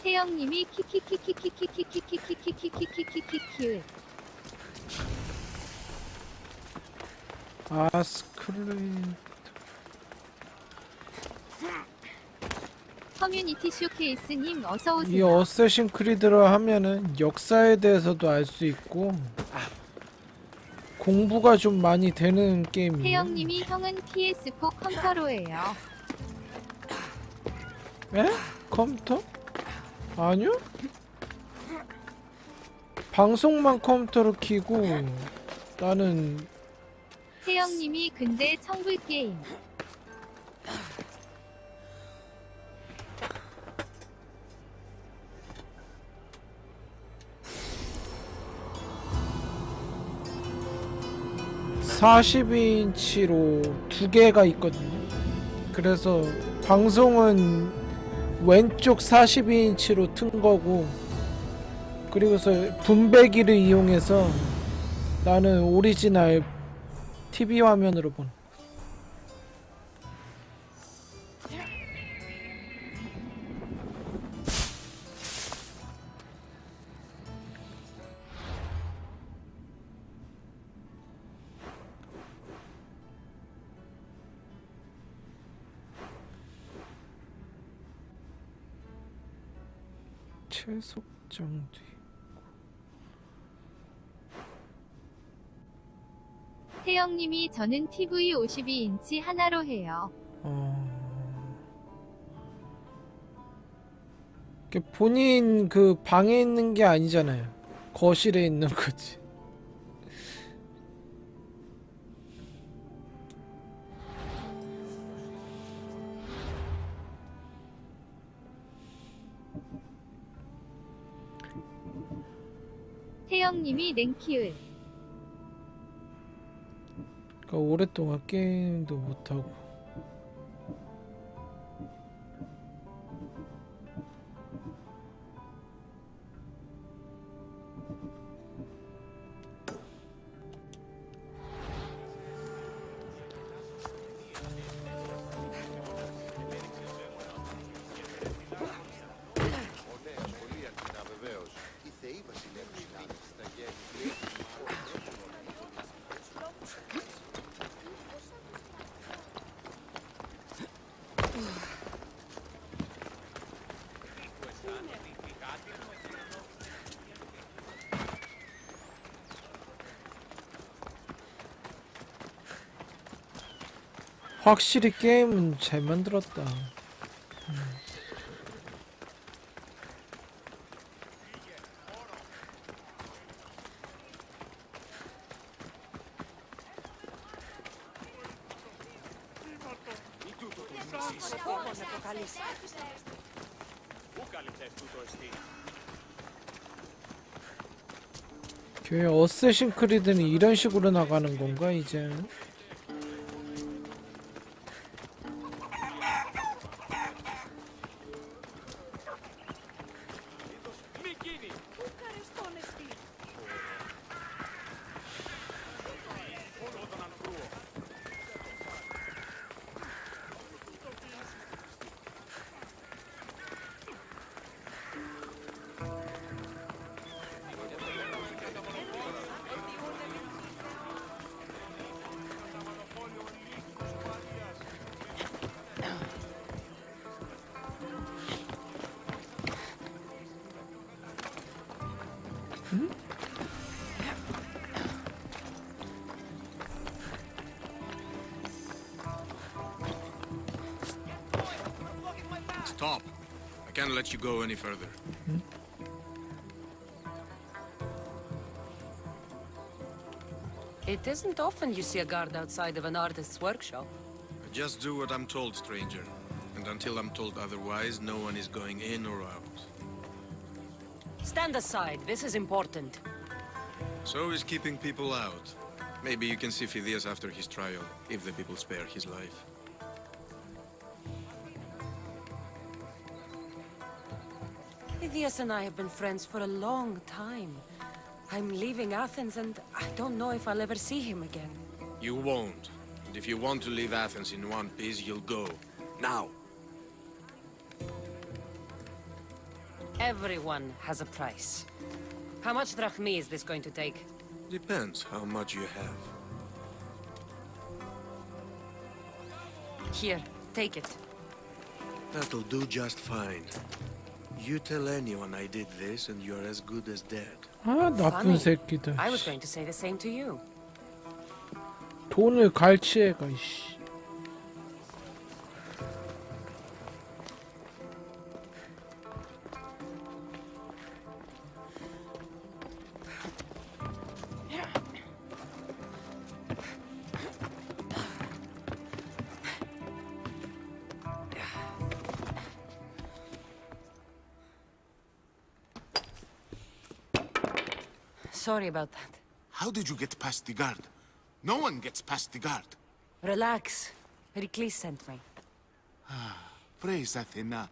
태영님이 키키키키키키키키키키키키키키키키키키. 아스크레이트. 커뮤니티 쇼케이스님 어서오세요. 이 어쌔신 크리드를 하면은 역사에 대해서도 알 수 있고 공부가 좀 많이 되는 게임이에요. 태영님이 형은 PS4 컴퓨터로예요. 에? 컴퓨터? 아니요? 방송만 컴퓨터로 키고 나는 태영님이 근데 청불 게임. (42인치로) 2개가 있거든요. 그래서 방송은 왼쪽 42인치로 튼 거고, 그리고서 분배기를 이용해서 나는 오리지널 TV 화면으로 본. 채속장도 있고. 태영님이 저는 TV 52인치 하나로 해요. 본인 그 방에 있는 게 아니잖아요. 거실에 있는 거지. 태영님이 냉키을. 그러니까 오랫동안 게임도 못하고. 확실히 게임은 잘 만들었다. 교회 어쎄신크리드는 이런 식으로 나가는 건가 이제? Stop. I can't let you go any further. It isn't often you see a guard outside of an artist's workshop. I just do what I'm told, stranger. And until I'm told otherwise, no one is going in or out. Stand aside. This is important. So is keeping people out. Maybe you can see Phidias after his trial, if the people spare his life. Phidias and I have been friends for a long time. I'm leaving Athens and I don't know if I'll ever see him again. You won't. And if you want to leave Athens in one piece, you'll go. Now. Everyone has a price. How much drachmi is this going to take? Depends how much you have. Here, take it. That'll do just fine. You tell anyone I did this and you're as good as dead. 아, 나쁜 새끼들. I was going to say the same to you. 돈을 갈취해가 이씨. Sorry about that. How did you get past the guard? No one gets past the guard. Relax. Pericles sent me. Praise Athena.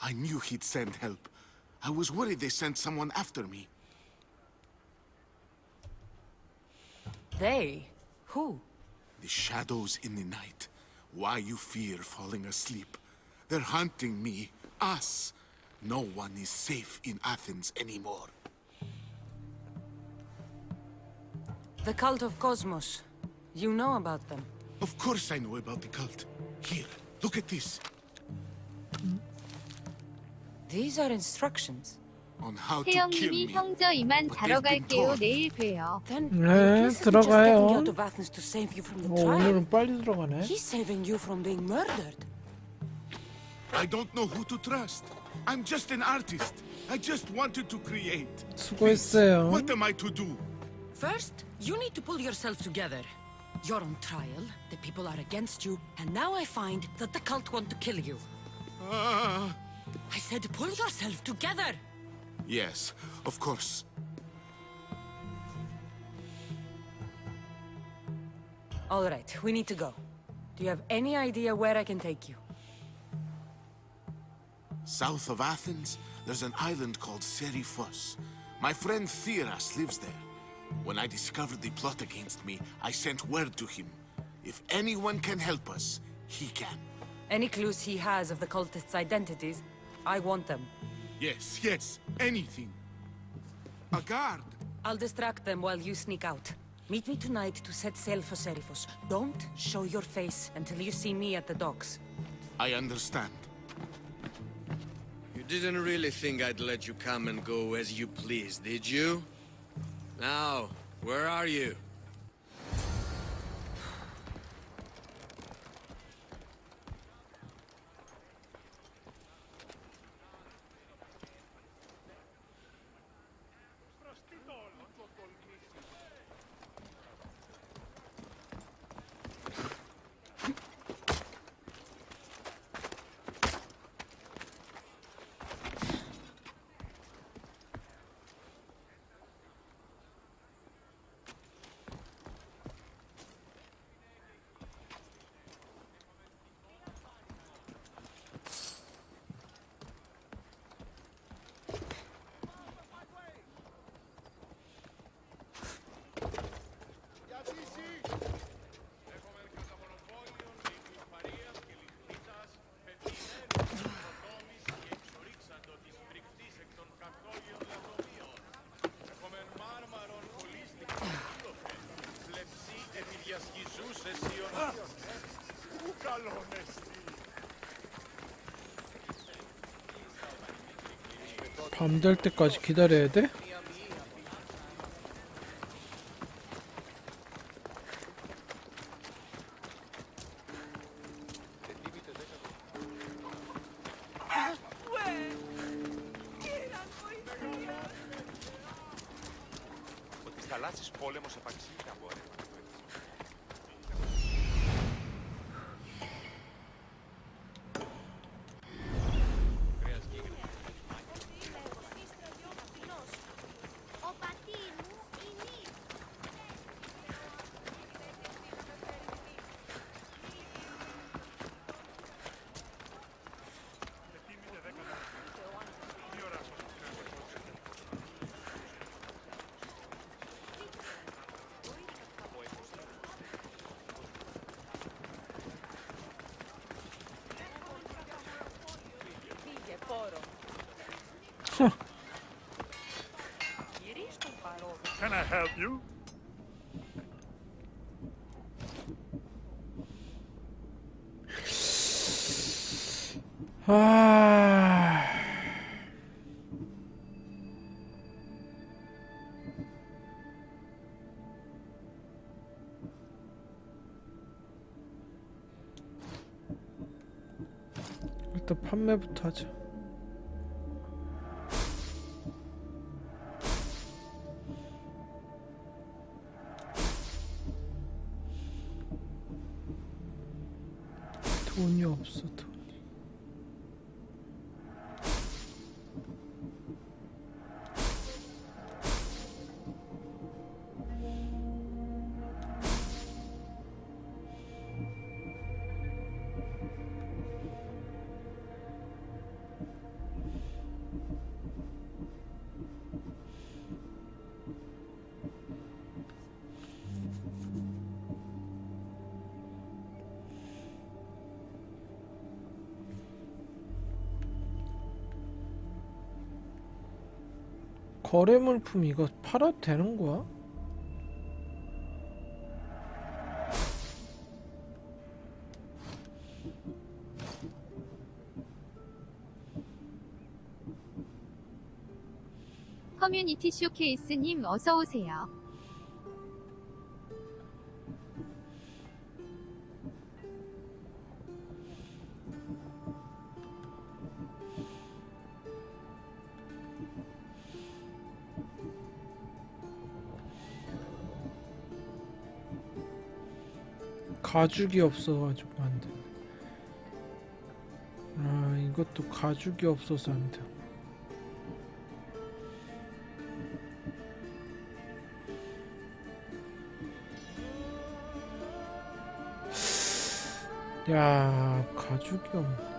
I knew he'd send help. I was worried they sent someone after me. They? Who? The shadows in the night. Why you fear falling asleep. They're hunting me. Us. No one is safe in Athens anymore. The cult of Cosmos. You know about them. Of course I know about the cult. Here, look at this. These are instructions. On how to kill 태영님이 me. 형 저 이만 자러 갈게요. 내일 봬요. 네, 들어가요. Out of Athens to save you from the 어, trial. 오늘은 빨리 들어가네. He's saving you from being murdered. I don't know who to trust. I'm just an artist. I just wanted to create. 수고했어요. What am I to do? First, you need to pull yourself together. You're on trial, the people are against you, and now I find that the cult want to kill you. I said pull yourself together! Yes, of course. All right, we need to go. Do you have any idea where I can take you? South of Athens, there's an island called Seriphos. My friend Theras lives there. When I discovered the plot against me, I sent word to him. If anyone can help us, he can. Any clues he has of the cultists' identities? I want them. Yes, yes, anything. A guard. I'll distract them while you sneak out. Meet me tonight to set sail for Seriphos. Don't show your face until you see me at the docks. I understand. You didn't really think I'd let you come and go as you please, did you? Now, where are you? 밤 될 때까지 기다려야 돼? Ότι θαλάσσης πόλεμος επαξήλυτα μπορεί. Can I help you? 일단 판매부터 하자. 돈이 없어, 돈이. 거래 물품 이거 팔아도 되는 거야? 커뮤니티 쇼케이스님 어서오세요. 가죽이 없어가지고 안 돼. 아, 이것도 가죽이 없어서 안 돼. 야, 가죽이 없네.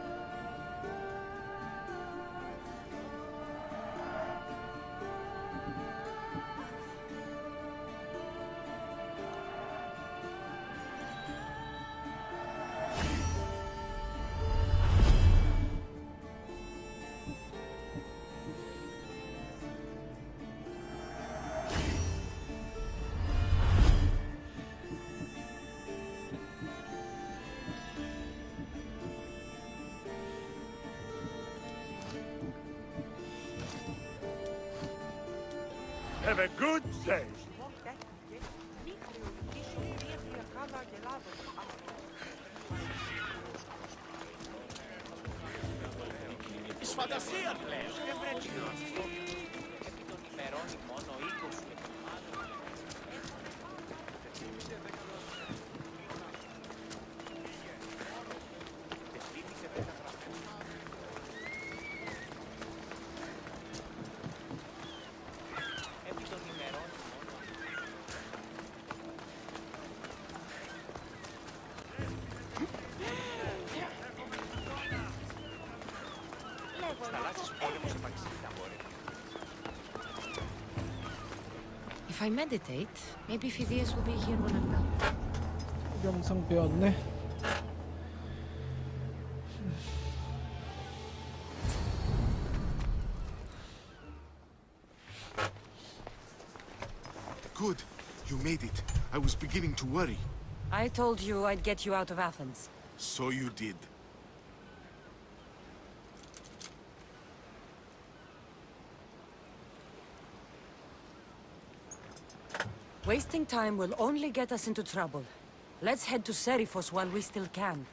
Have a good day. Της φαντασίας πλέον. Δεν πρέπει να αυτό. Επί των ημερών μόνο 20 If I meditate, maybe Phidias will be here when I'm done. 영상 배웠네. Good. You made it. I was beginning to worry. I told you I'd get you out of Athens. So you did. Wasting time will only get us into trouble. Let's head to Seriphos while we still can.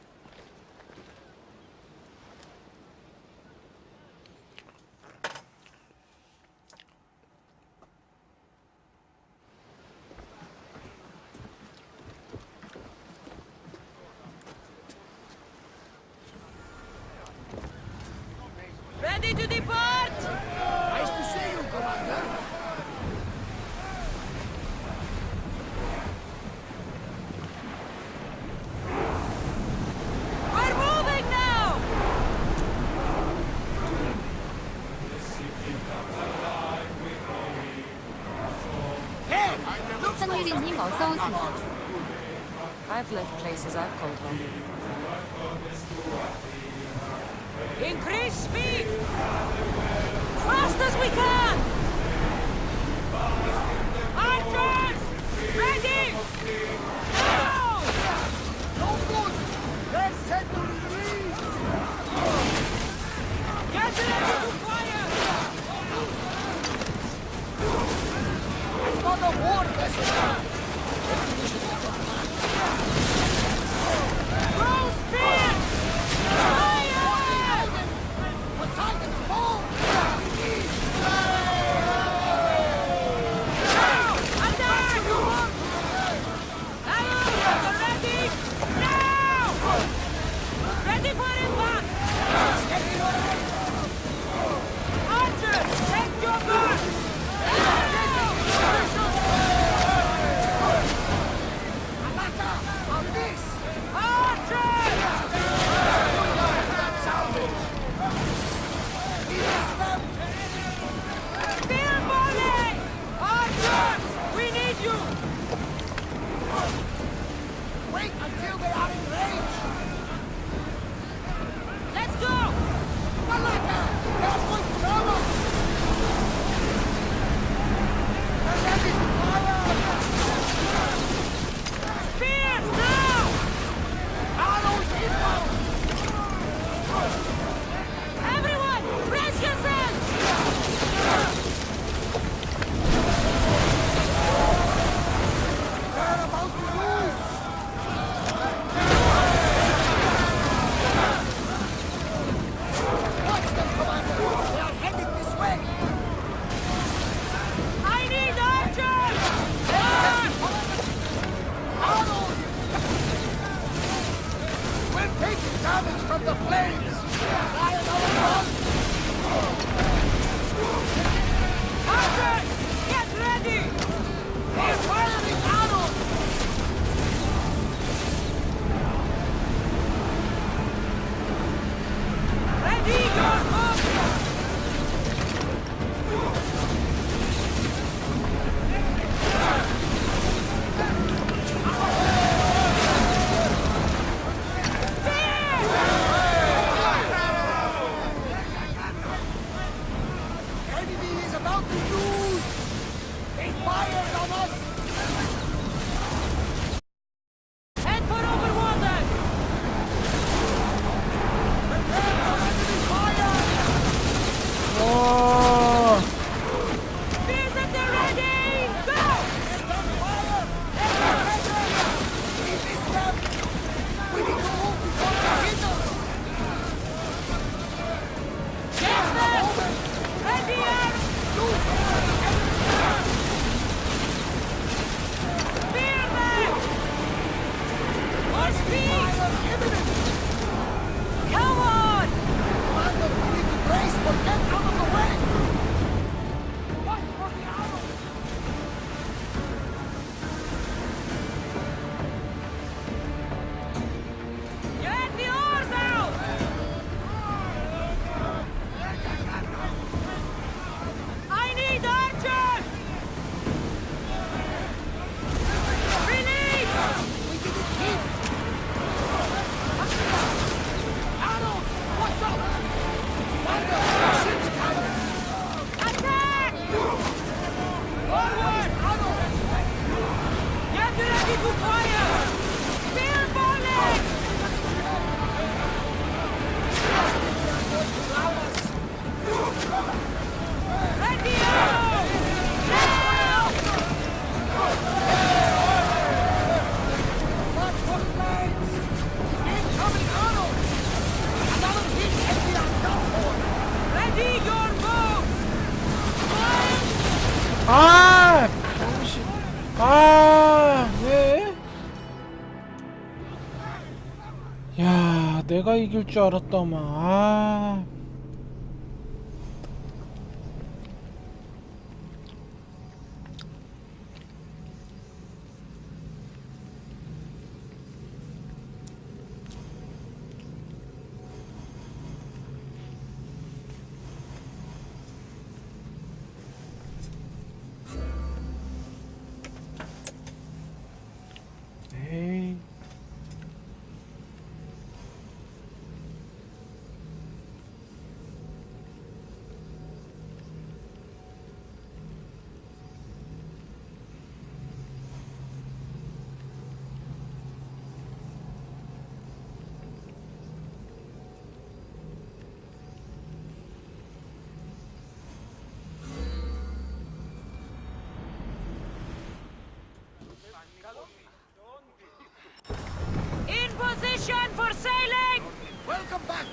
Ready to depart! Nice to see you, Commander. We're moving now! 선율이님 어서 오세요. I've left places I've called home. Increase speed! Fast as we can! Archers! Ready! Now! No good! They're set to release! Get ready to fire! I've got a war vessel! Throw spears! Fire! Poseidon's ball! Now! Attack! Arrows, ready? Now! Ready for impact! Archers, take your mark! Attack! On this! Archers! Come on! Commander, we need to brace, but get out of the way! Watch for the arrow! Get the oars out! I need archers! Release! We didn't hit! Arrow! What's up? Commander, ship's coming! Attack! Forward! Arrow! Get ready to fire! Spear volley! Ready arrow! Now! Watch for flames! Incoming arrow! Another hit and we are done for! Ready your bows! 아! 병신. 아, 왜? 야, 내가 이길 줄 알았다만. 아. 에이. In position for sailing! Welcome back!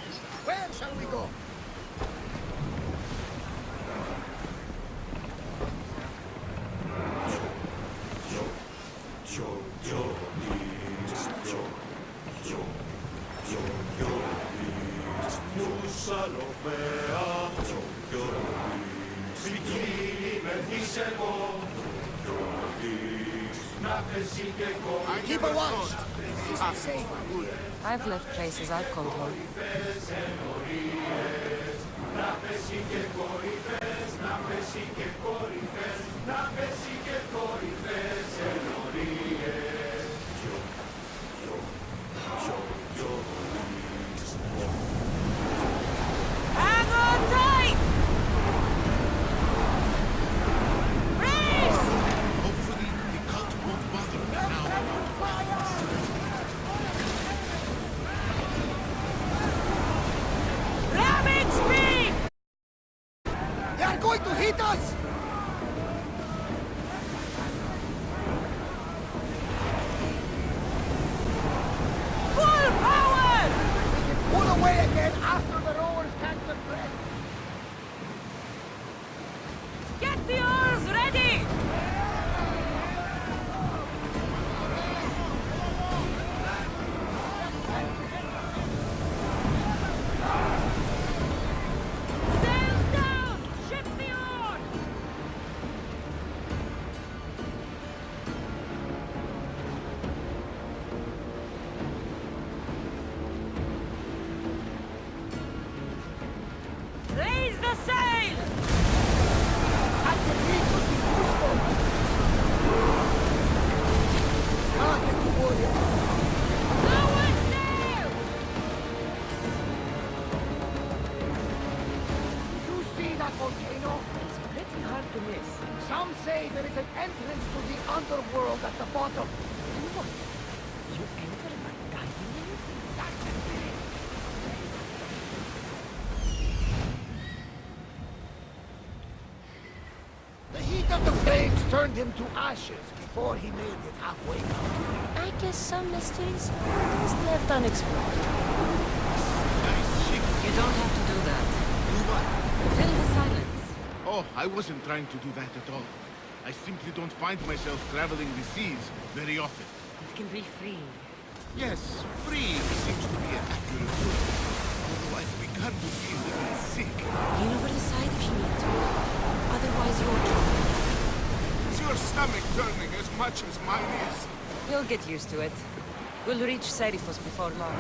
Where shall we go? Keep a watch! Is it safe? I've left places I've called home. Hang on tight! Brace! Hopefully, the cult won't bother me now. Ramming speed! They are going to hit us! Full power! We can pull away again after the rowers catch their breath. Get the oars ready! Sails down! Ship the oars! Raise the sail! At the beach would be useful! Target the warrior! Lower sail! Did you see that volcano? It's pretty hard to miss. Some say there is an entrance to the underworld at the bottom. And what? You enter by diving in it? That's the thing! The heat of the flames turned him to ashes before he made it halfway down. I guess some mysteries are just left unexplored. You don't have to do that. Do what? Fill the silence. Oh, Oh, I wasn't trying to do that at all. I simply don't find myself traveling the seas very often. It can be free. Yes, free seems to be an accurate word. Although I've begun to feel a bit sick. Lean over the side if you need to. Otherwise, you'll drown. Is your stomach turning as much as mine is? You'll get used to it. We'll reach Serifos before long.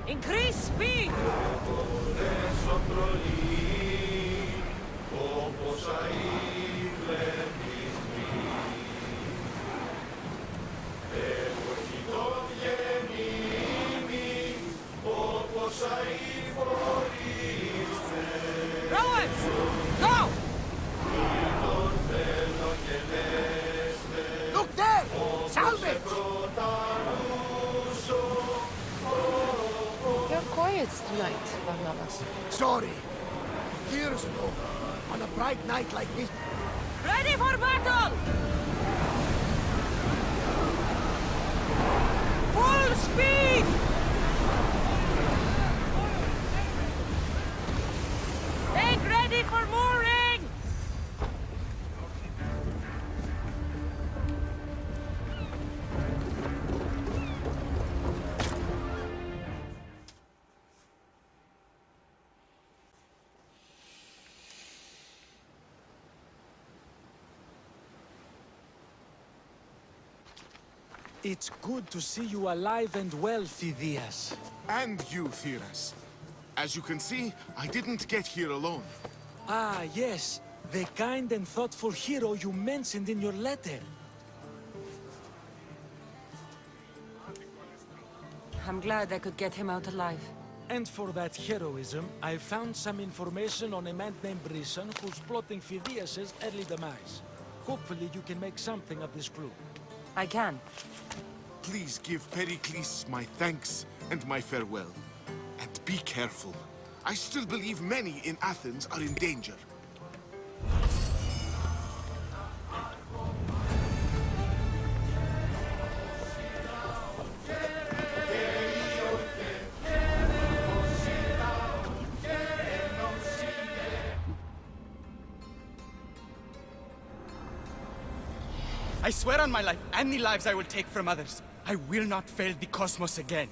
Increase speed! Rowers! Go! Look there! Salvage! You're quiet tonight, Barnabas. Sorry. Years ago, on a bright night like this, Ready for battle! Full speed! Take ready for mooring! It's good to see you alive and well, Phidias. And you, Theras. As you can see, I didn't get here alone. Ah, yes. The kind and thoughtful hero you mentioned in your letter. I'm glad I could get him out alive. And for that heroism, I found some information on a man named Brisson who's plotting Phidias' early demise. Hopefully you can make something of this clue. I can. Please give Pericles my thanks and my farewell. And be careful. I still believe many in Athens are in danger. I swear on my life and the lives I will take from others, I will not fail the cosmos again.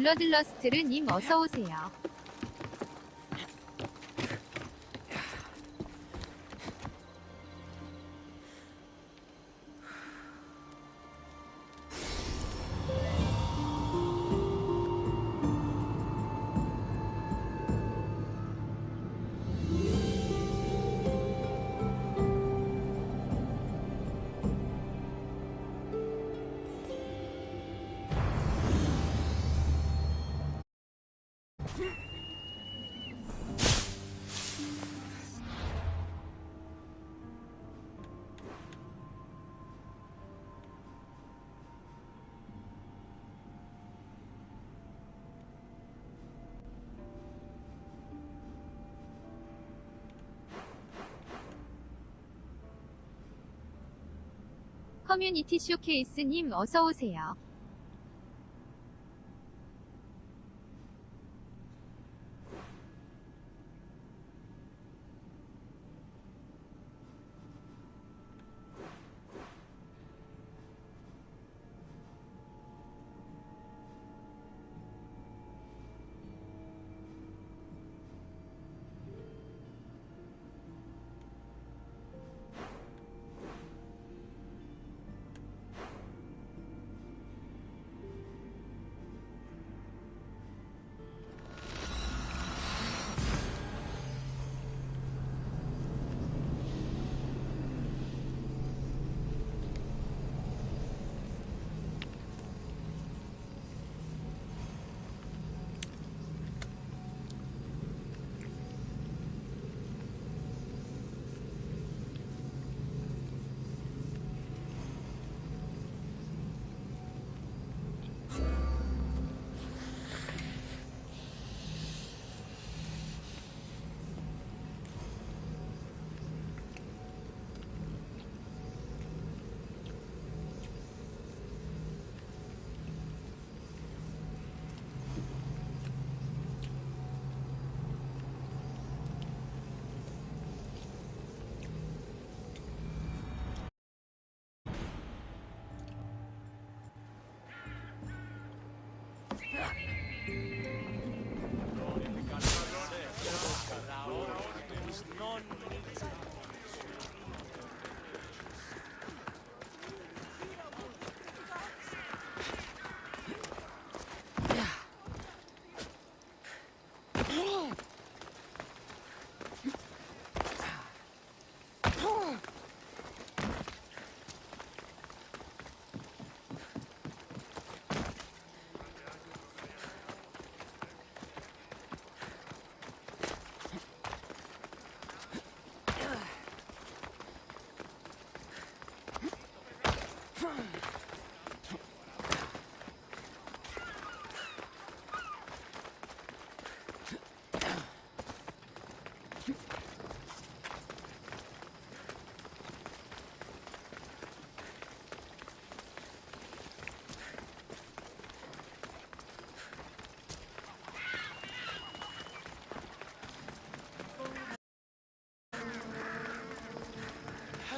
블러들러스트르님 어서오세요. 커뮤니티 쇼케이스님 어서오세요.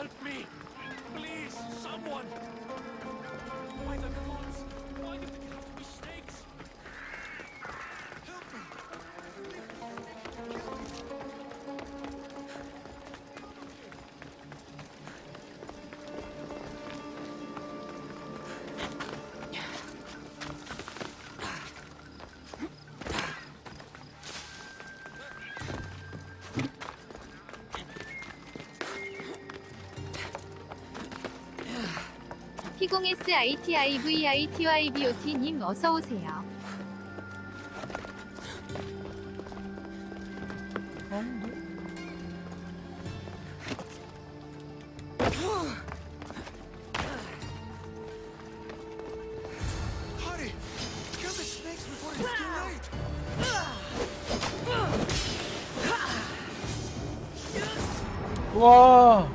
Help me! Please, someone! Why the gods? Why do they have to be snakes? Help me! P0SITIVITYBOT님 어서오세요. Hurry! Kill the snakes before it's too late! 와.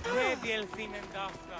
Δεν διελθύνεν ταύτα.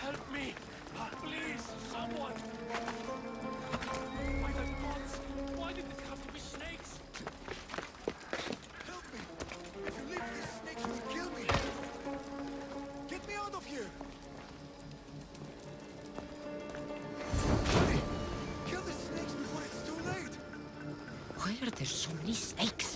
Help me! Please, someone! By the gods, why did it have to be snakes? Help me! If you leave these snakes, you will kill me! Get me out of here! Hurry! Kill the snakes before it's too late! Why are there so many snakes?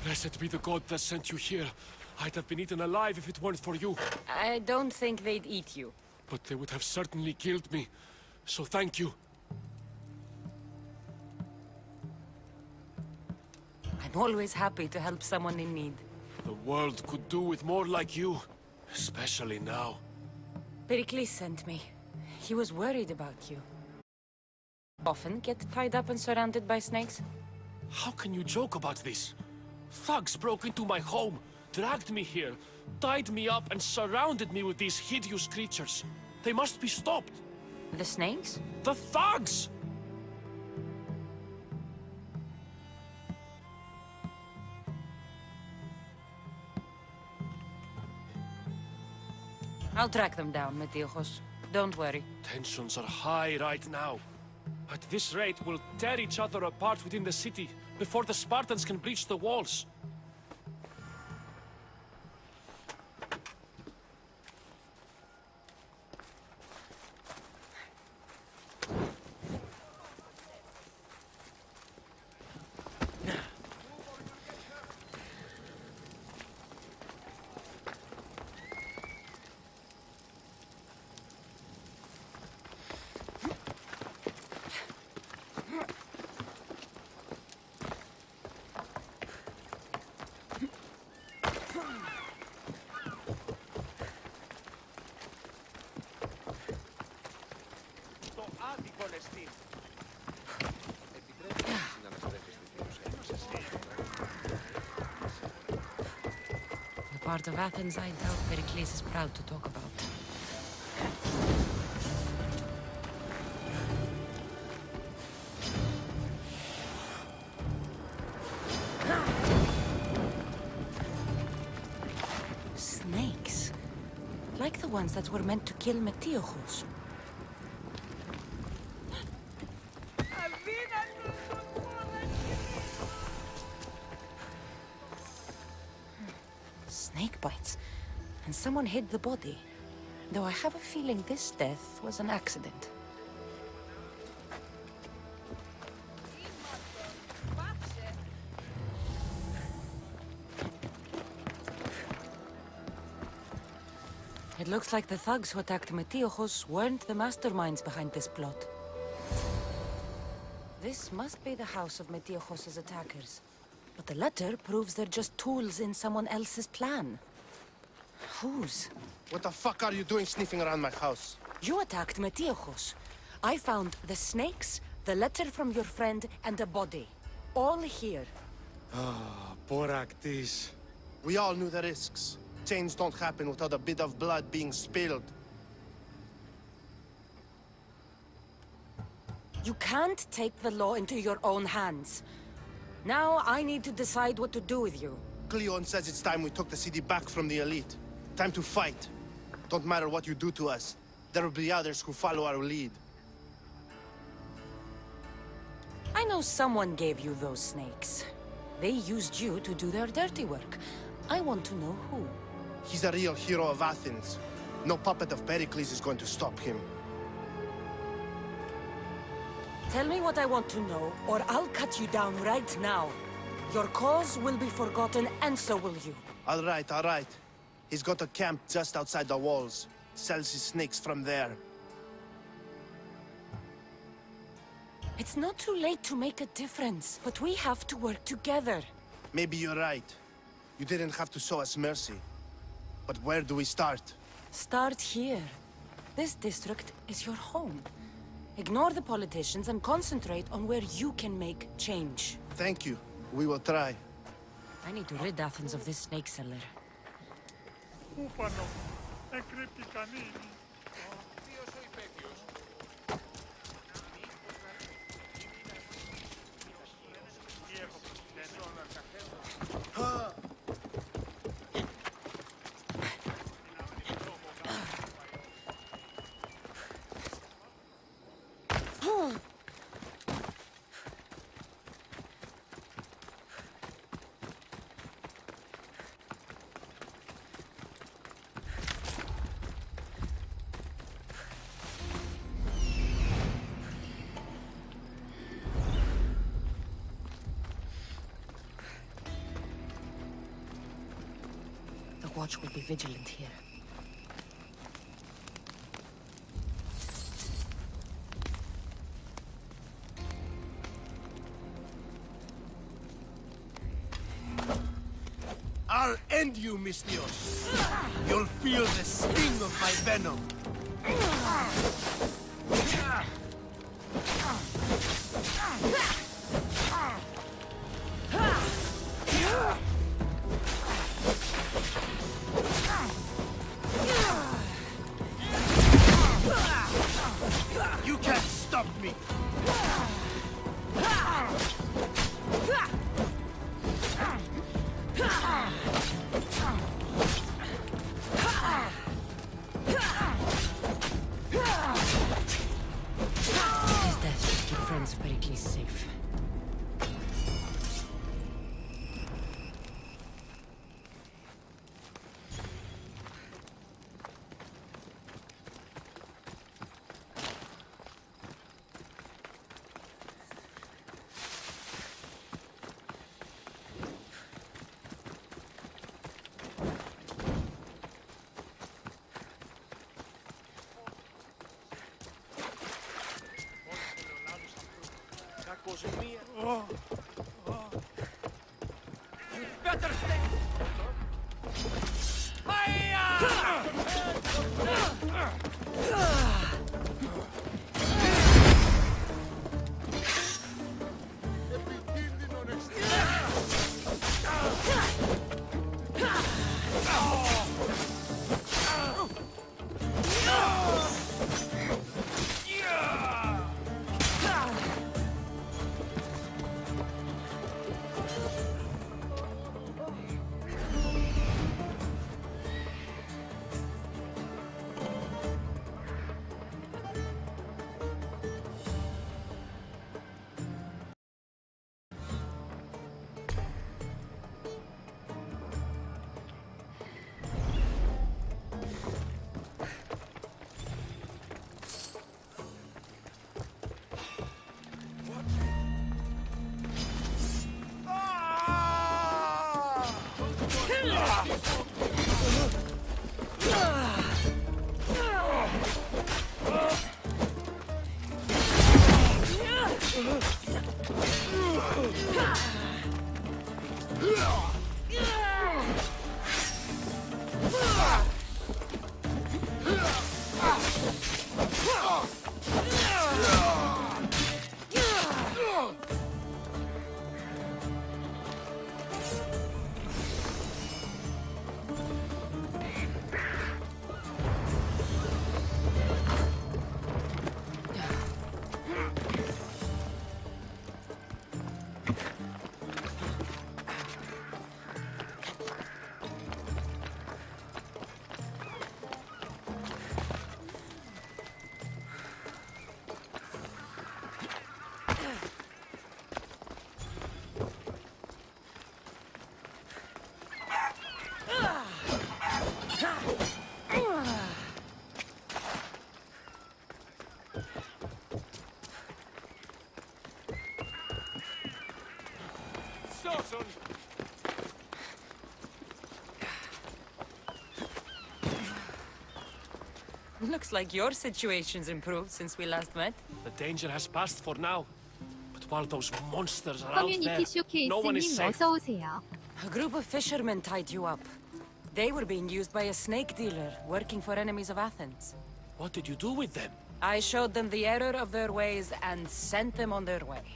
Blessed be the god that sent you here. I'd have been eaten alive if it weren't for you. I don't think they'd eat you. But they would have certainly killed me. So thank you. I'm always happy to help someone in need. The world could do with more like you. Especially now. Pericles sent me. He was worried about you. Often get tied up and surrounded by snakes? How can you joke about this? Thugs broke into my home, dragged me here, tied me up and surrounded me with these hideous creatures. They must be stopped. The snakes? The thugs! I'll track them down, Metiojos. Don't worry. Tensions are high right now. At this rate, we'll tear each other apart within the city before the Spartans can breach the walls. Το άδικο λεστή. The part of Athens I doubt Pericles is proud to talk about. Snakes. Like the ones that were meant to kill Metiojos. Snake bites. And someone hid the body. Though I have a feeling this death was an accident. looks like the thugs who attacked Metiojos weren't the masterminds behind this plot. This must be the house of Metiojos' attackers. But the letter proves they're just tools in someone else's plan. Whose? What the fuck are you doing sniffing around my house? You attacked Metiojos. I found the snakes, the letter from your friend, and a body. All here. Ah, Boraktis. We all knew the risks. Change don't happen without a bit of blood being spilled. You can't take the law into your own hands. Now I need to decide what to do with you. Cleon says it's time we took the city back from the elite. Time to fight. Don't matter what you do to us. There will be others who follow our lead. I know someone gave you those snakes. They used you to do their dirty work. I want to know who. He's a real hero of Athens. No puppet of Pericles is going to stop him. Tell me what I want to know, or I'll cut you down right now. Your cause will be forgotten, and so will you. All right, all right. He's got a camp just outside the walls. Sells his snakes from there. It's not too late to make a difference, but we have to work together. Maybe you're right. You didn't have to show us mercy. But where do we start? Start here. This district is your home. Ignore the politicians and concentrate on where you can make change. Thank you. We will try. I need to rid Athens of this snake seller. Ούπανο, έκρυπτη κανίνη. Ποιος ο υπέτειος? The watch will be vigilant here. I'll end you, Mystios. You'll feel the sting of my venom. You can't stop me. His death should keep friends of Pericles safe. Better stay. Lawson! Looks like your situation's improved since we last met. The danger has passed for now. But while those monsters are out 커뮤니티 there, no one is 쇼케이스님 safe. 어서 오세요. A group of fishermen tied you up. They were being used by a snake dealer working for enemies of Athens. What did you do with them? I showed them the error of their ways and sent them on their way.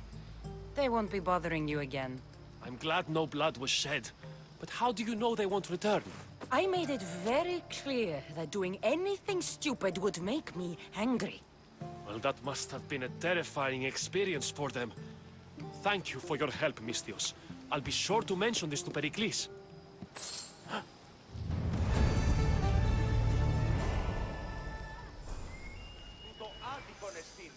They won't be bothering you again. I'm glad no blood was shed. But how do you know they won't return? I made it very clear that doing anything stupid would make me angry. Well, that must have been a terrifying experience for them. Thank you for your help, Mystios. I'll be sure to mention this to Pericles. Το άδικον εστίν.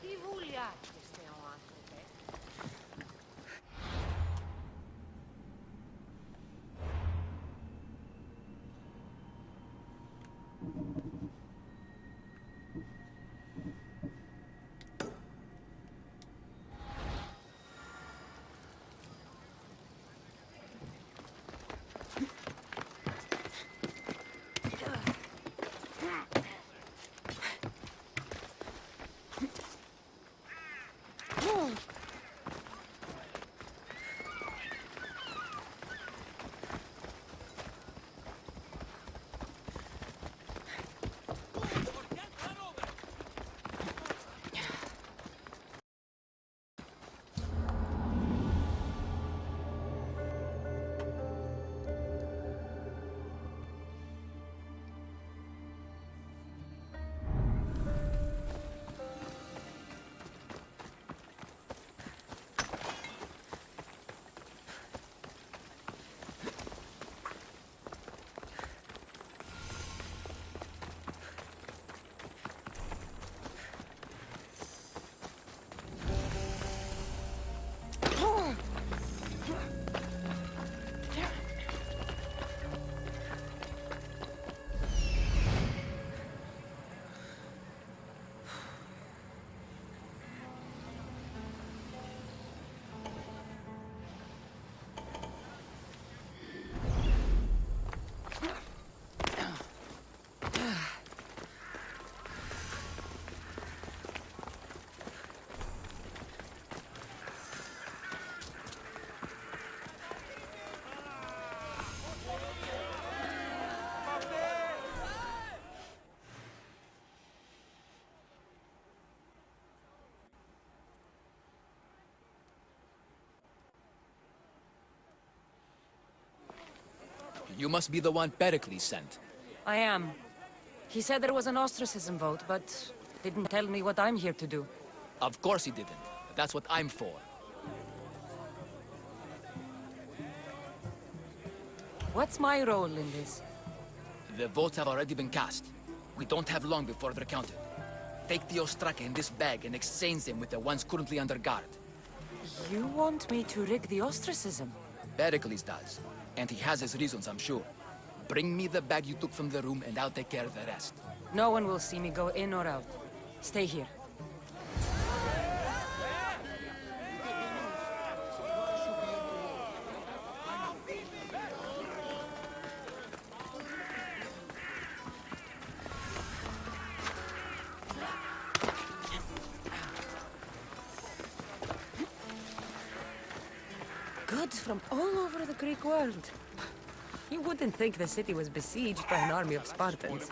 Τι βούλια είστε ο άνθρωπε. You must be the one Pericles sent. I am. He said there was an ostracism vote, but didn't tell me what I'm here to do. Of course he didn't. That's what I'm for. What's my role in this? The votes have already been cast. We don't have long before they're counted. Take the Ostraka in this bag and exchange them with the ones currently under guard. You want me to rig the ostracism? Pericles does. And he has his reasons, I'm sure. Bring me the bag you took from the room and I'll take care of the rest. No one will see me go in or out. Stay here. Goods from all over the Greek world. You wouldn't think the city was besieged by an army of Spartans.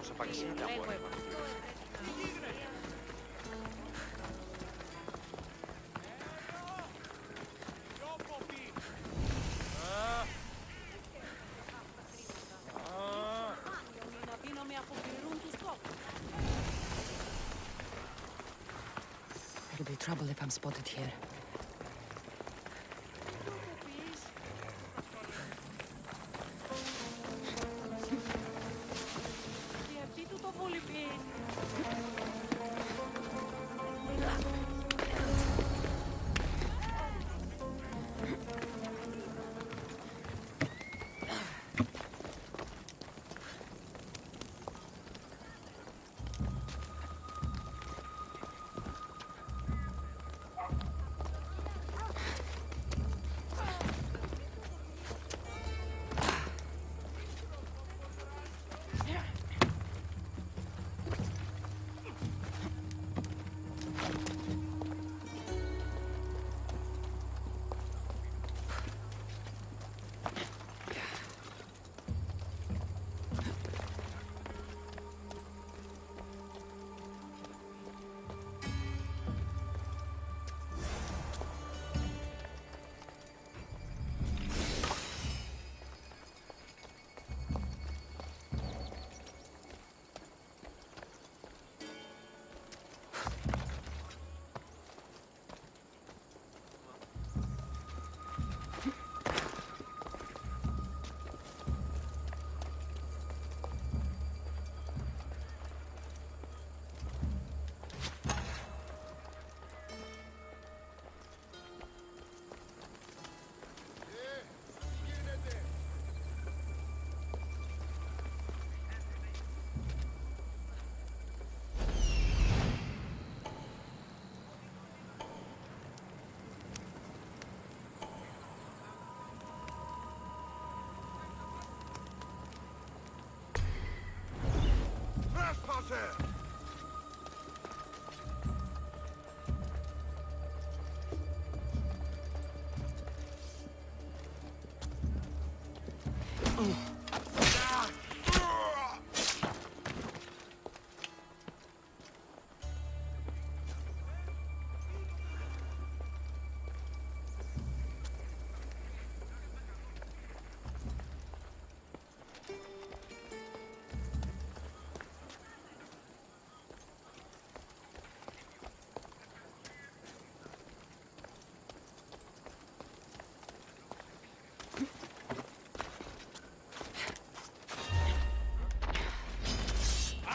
There'll be trouble if I'm spotted here.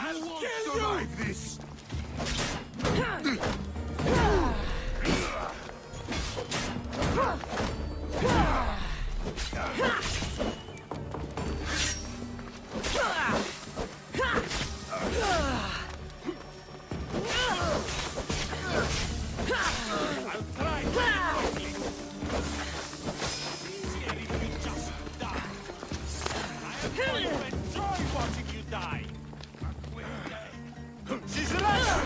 I won't survive this! I'll try to easier if you just die. I am going to enjoy watching you die. She's running!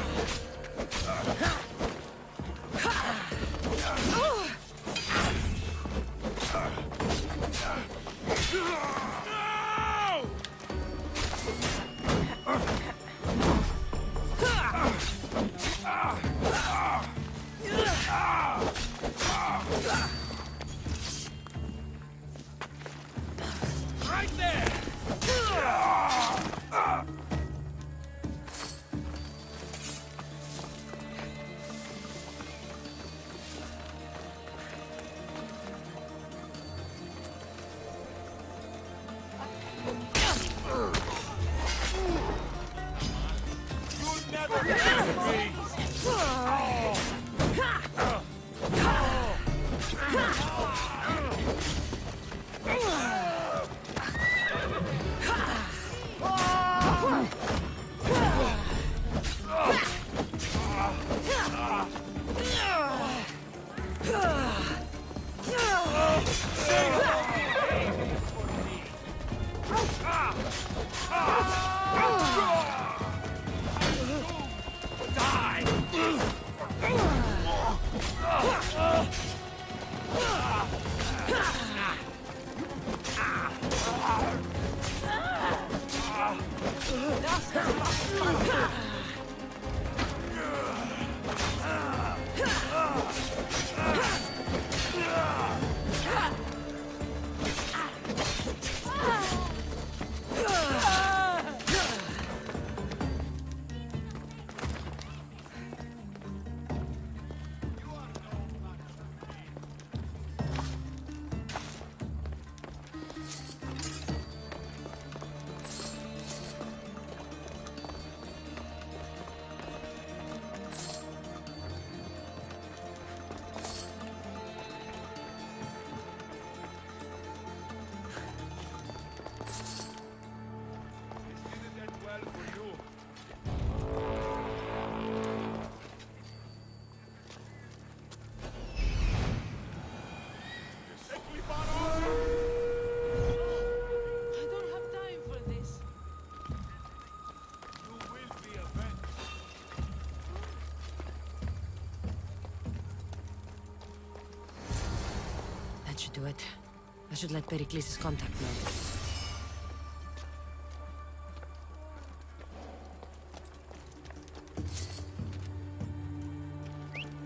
Right there! You'll never get me! That should do it. I should let Pericles' contact know.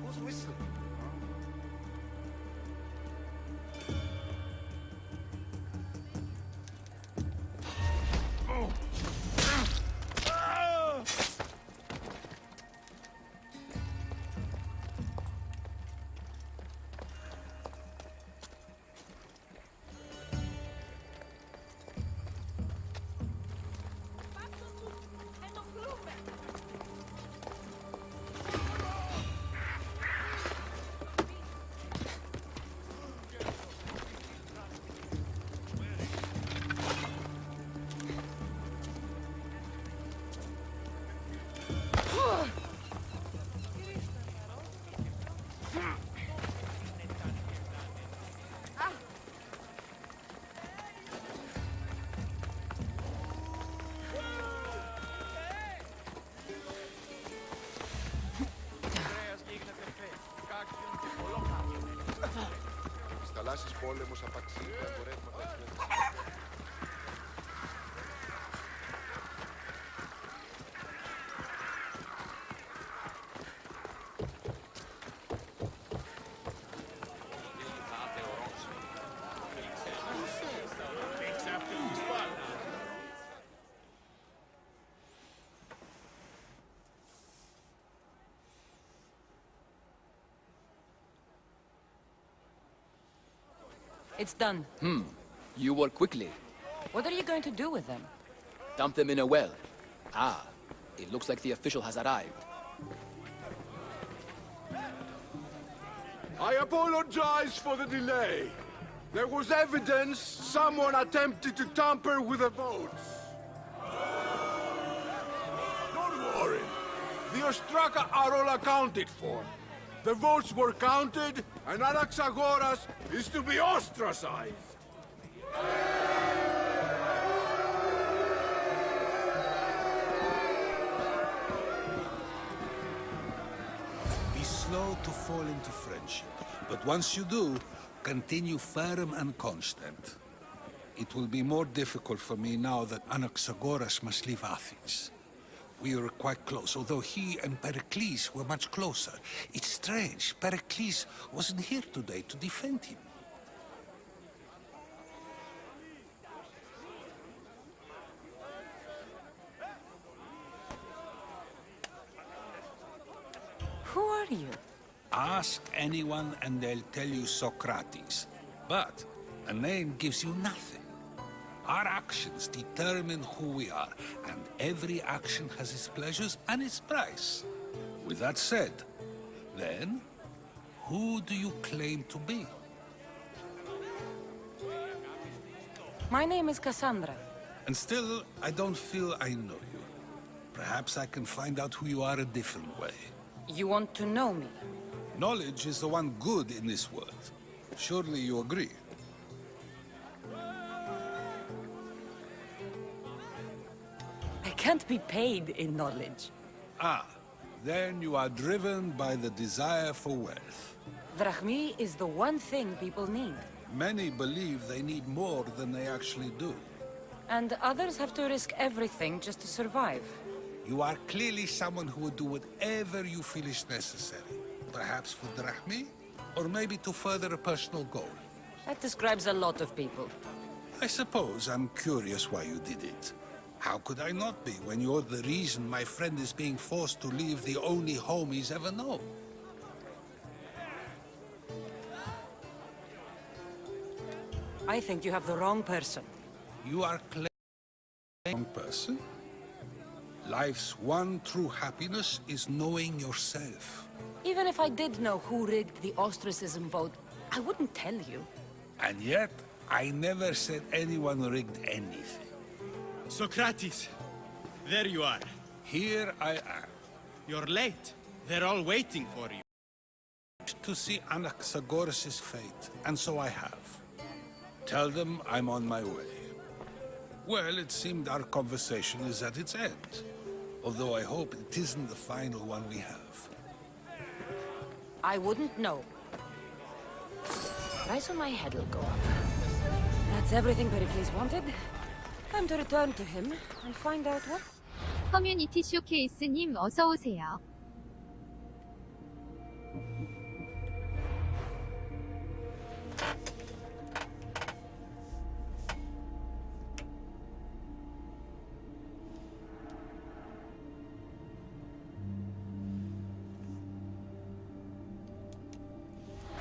Who's whistling? θαλάσσης πόλεμος απαξίει τα εμπορεύματα. It's done. You work quickly. What are you going to do with them? Dump them in a well. Ah, it looks like the official has arrived. I apologize for the delay. There was evidence someone attempted to tamper with the votes. Don't worry. The Ostraka are all accounted for. The votes were counted, and Anaxagoras is to be ostracized. Be slow to fall into friendship, but once you do, continue firm and constant. It will be more difficult for me now that Anaxagoras must leave Athens. We were quite close, although he and Pericles were much closer. It's strange, Pericles wasn't here today to defend him. Who are you? Ask anyone and they'll tell you Socrates. But a name gives you nothing. Our actions determine who we are, and every action has its pleasures and its price. With that said, then, who do you claim to be? My name is Cassandra. And still, I don't feel I know you. Perhaps I can find out who you are a different way. You want to know me? Knowledge is the one good in this world. Surely you agree? I can't be paid in knowledge. Ah, then you are driven by the desire for wealth. Drachmi is the one thing people need. Many believe they need more than they actually do. And others have to risk everything just to survive. You are clearly someone who would do whatever you feel is necessary. Perhaps for drachmi, or maybe to further a personal goal. That describes a lot of people. I suppose I'm curious why you did it. How could I not be when you're the reason my friend is being forced to leave the only home he's ever known? I think you have the wrong person. You are claiming the wrong person? Life's one true happiness is knowing yourself. Even if I did know who rigged the ostracism vote, I wouldn't tell you. And yet, I never said anyone rigged anything. Socrates, there you are. Here I am. You're late. They're all waiting for you. To see Anaxagoras' fate, and so I have. Tell them I'm on my way. Well, it seemed our conversation is at its end. Although I hope it isn't the final one we have. I wouldn't know. Price on my head will go up. That's everything Pericles wanted. Time to return to him and find out what... 커뮤니티 쇼케이스님 어서 오세요.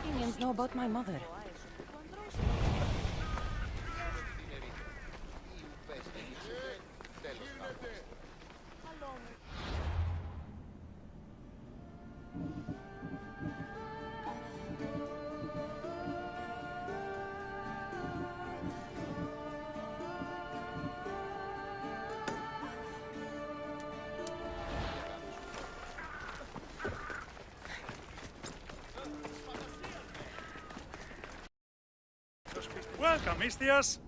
Opinions know about my mother. Welcome, Istias.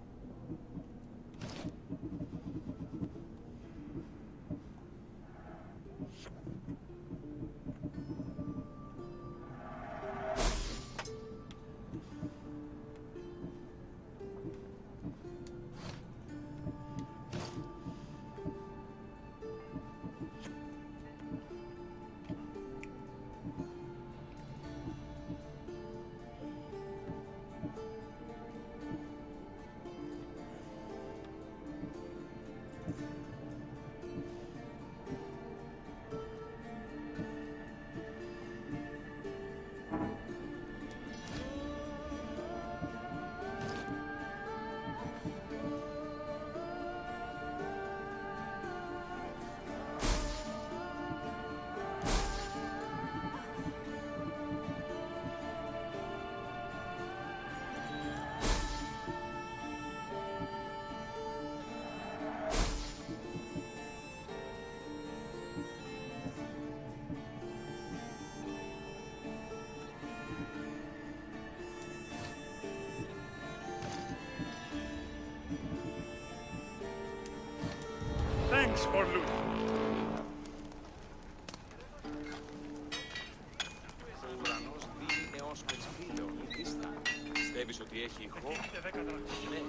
Thanks for loot. Ο ουρανός δίνει νεός με σπήλαιο, λύτιστα. Πιστεύεις ότι έχει ηχό? Ναι.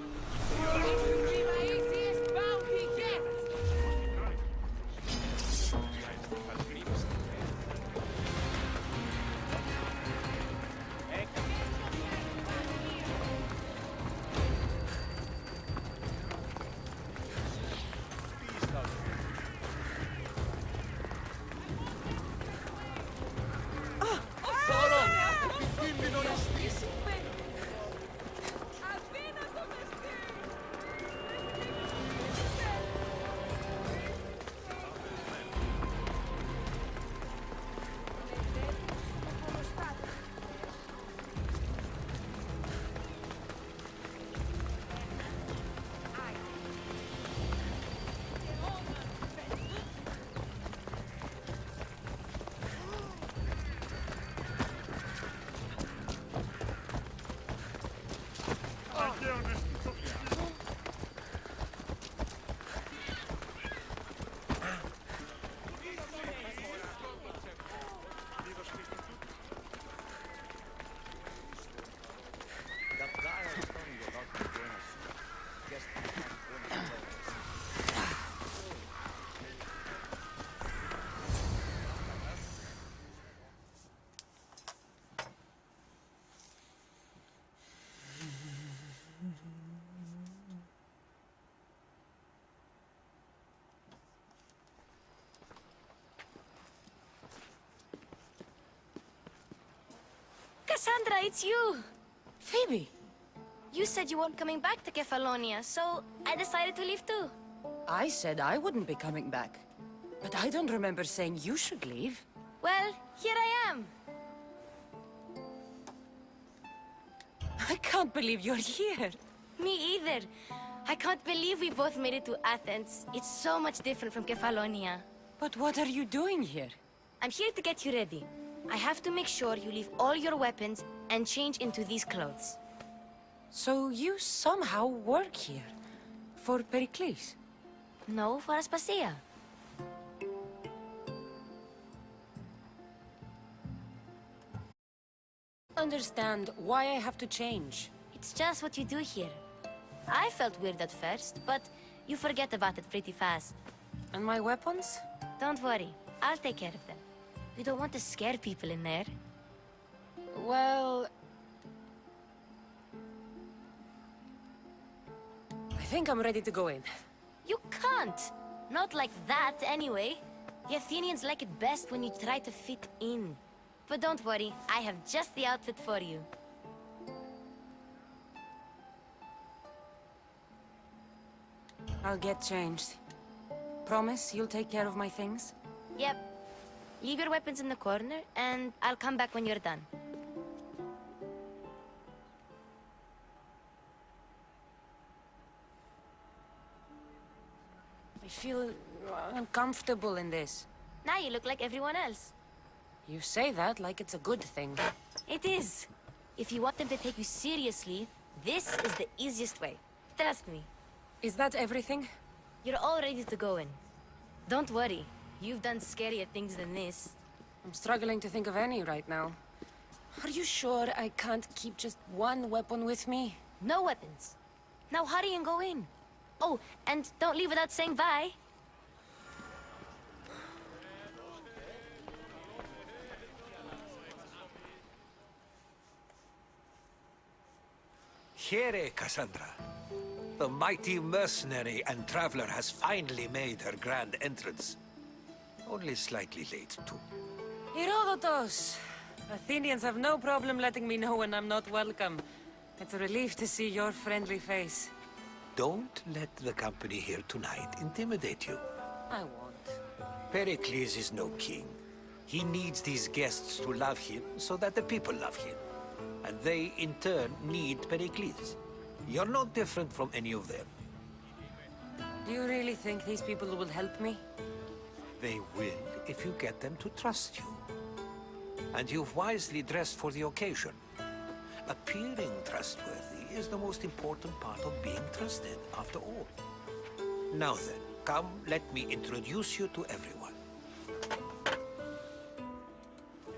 Cassandra, it's you! Phoebe! You said you weren't coming back to Kefalonia, so I decided to leave too. I said I wouldn't be coming back. But I don't remember saying you should leave. Well, here I am. I can't believe you're here. Me either. I can't believe we both made it to Athens. It's so much different from Kefalonia. But what are you doing here? I'm here to get you ready. I have to make sure you leave all your weapons and change into these clothes. So you somehow work here? For Pericles? No, for Aspasia. Understand why I have to change. It's just what you do here. I felt weird at first, but you forget about it pretty fast. And my weapons? Don't worry, I'll take care of them. We don't want to scare people in there. Well... I think I'm ready to go in. You can't! Not like that, anyway. The Athenians like it best when you try to fit in. But don't worry, I have just the outfit for you. I'll get changed. Promise you'll take care of my things? Yep. Leave your weapons in the corner, and I'll come back when you're done. I feel uncomfortable in this. Now you look like everyone else. You say that like it's a good thing. It is. If you want them to take you seriously, this is the easiest way. Trust me. Is that everything? You're all ready to go in. Don't worry. You've done scarier things than this. I'm struggling to think of any right now. Are you sure I can't keep just one weapon with me? No weapons. Now hurry and go in. Oh, and don't leave without saying bye. Here, Cassandra. The mighty mercenary and traveler has finally made her grand entrance. Only slightly late, too. Herodotus! Athenians have no problem letting me know when I'm not welcome. It's a relief to see your friendly face. Don't let the company here tonight intimidate you. I won't. Pericles is no king. He needs these guests to love him so that the people love him. And they, in turn, need Pericles. You're no different from any of them. Do you really think these people will help me? They will if you get them to trust you. And you've wisely dressed for the occasion. Appearing trustworthy is the most important part of being trusted, after all. Now then, Come, let me introduce you to everyone.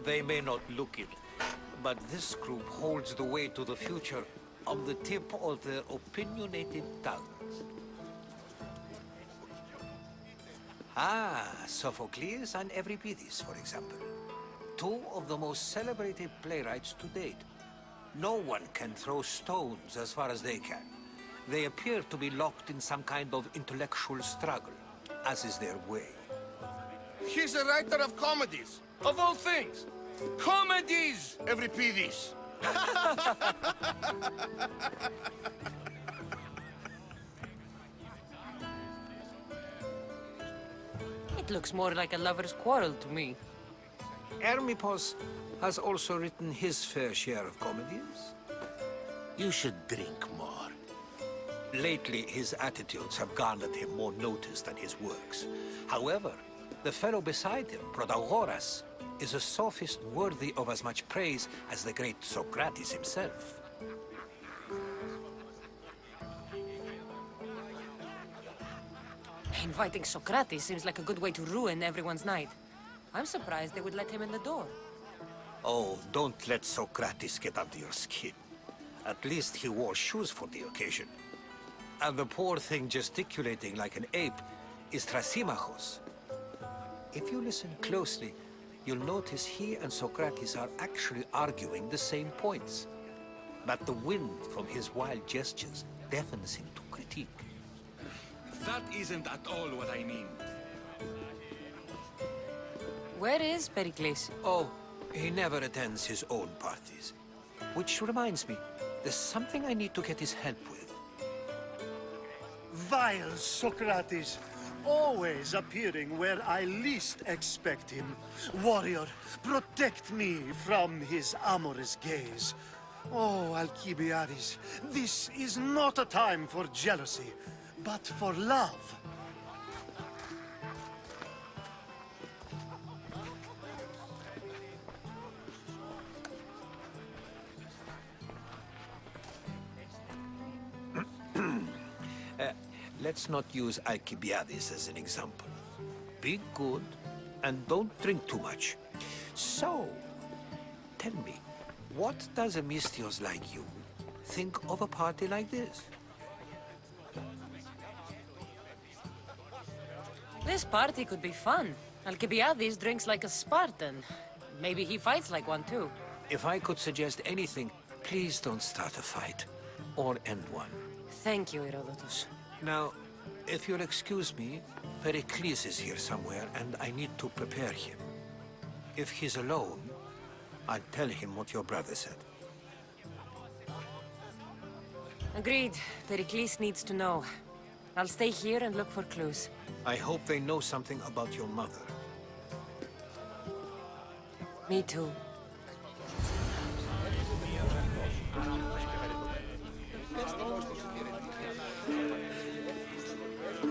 They may not look it, but this group holds the way to the future on the tip of their opinionated tongues. Sophocles and Euripides, for example. Two of the most celebrated playwrights to date. No one can throw stones as far as they can. They appear to be locked in some kind of intellectual struggle, as is their way. He's a writer of comedies, of all things. Comedies, Euripides. It looks more like a lover's quarrel to me. Hermippos has also written his fair share of comedies. You should drink more. Lately, his attitudes have garnered him more notice than his works. However, the fellow beside him, Protagoras, is a sophist worthy of as much praise as the great Socrates himself. Inviting Socrates seems like a good way to ruin everyone's night. I'm surprised they would let him in the door. Oh, don't let Socrates get under your skin. At least he wore shoes for the occasion. And the poor thing gesticulating like an ape is Thrasymachos. If you listen closely, you'll notice he and Socrates are actually arguing the same points. But the wind from his wild gestures deafens him to critique. That isn't at all what I mean. Where is Pericles? Oh, he never attends his own parties. Which reminds me, there's something I need to get his help with. Vile Socrates, always appearing where I least expect him. Warrior, protect me from his amorous gaze. Oh, Alcibiades, this is not a time for jealousy, but for love. Let's not use Alcibiades as an example. Be good, and don't drink too much. So, tell me, what does a Mystios like you think of a party like this? This party could be fun. Alcibiades drinks like a Spartan. Maybe he fights like one too. If I could suggest anything, please don't start a fight, or end one. Thank you, Herodotus. Now, if you'll excuse me, Pericles is here somewhere, and I need to prepare him. If he's alone, I'll tell him what your brother said. Agreed. Pericles needs to know. I'll stay here and look for clues. I hope they know something about your mother. Me too.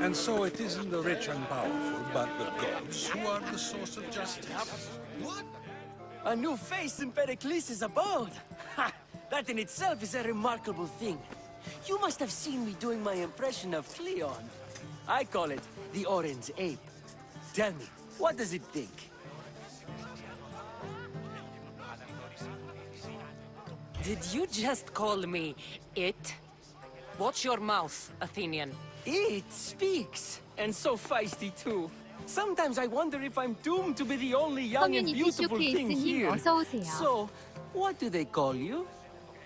And so it isn't the rich and powerful, but the gods who are the source of justice. What? A new face in Pericles' abode! Ha! That in itself is a remarkable thing. You must have seen me doing my impression of Cleon. I call it the Orange Ape. Tell me, what does it think? Did you just call me it? Watch your mouth, Athenian. It speaks, and so feisty too. Sometimes I wonder if I'm doomed to be the only young and 커뮤니티 beautiful thing 쇼케이스님 here. 어서 오세요. So, what do they call you?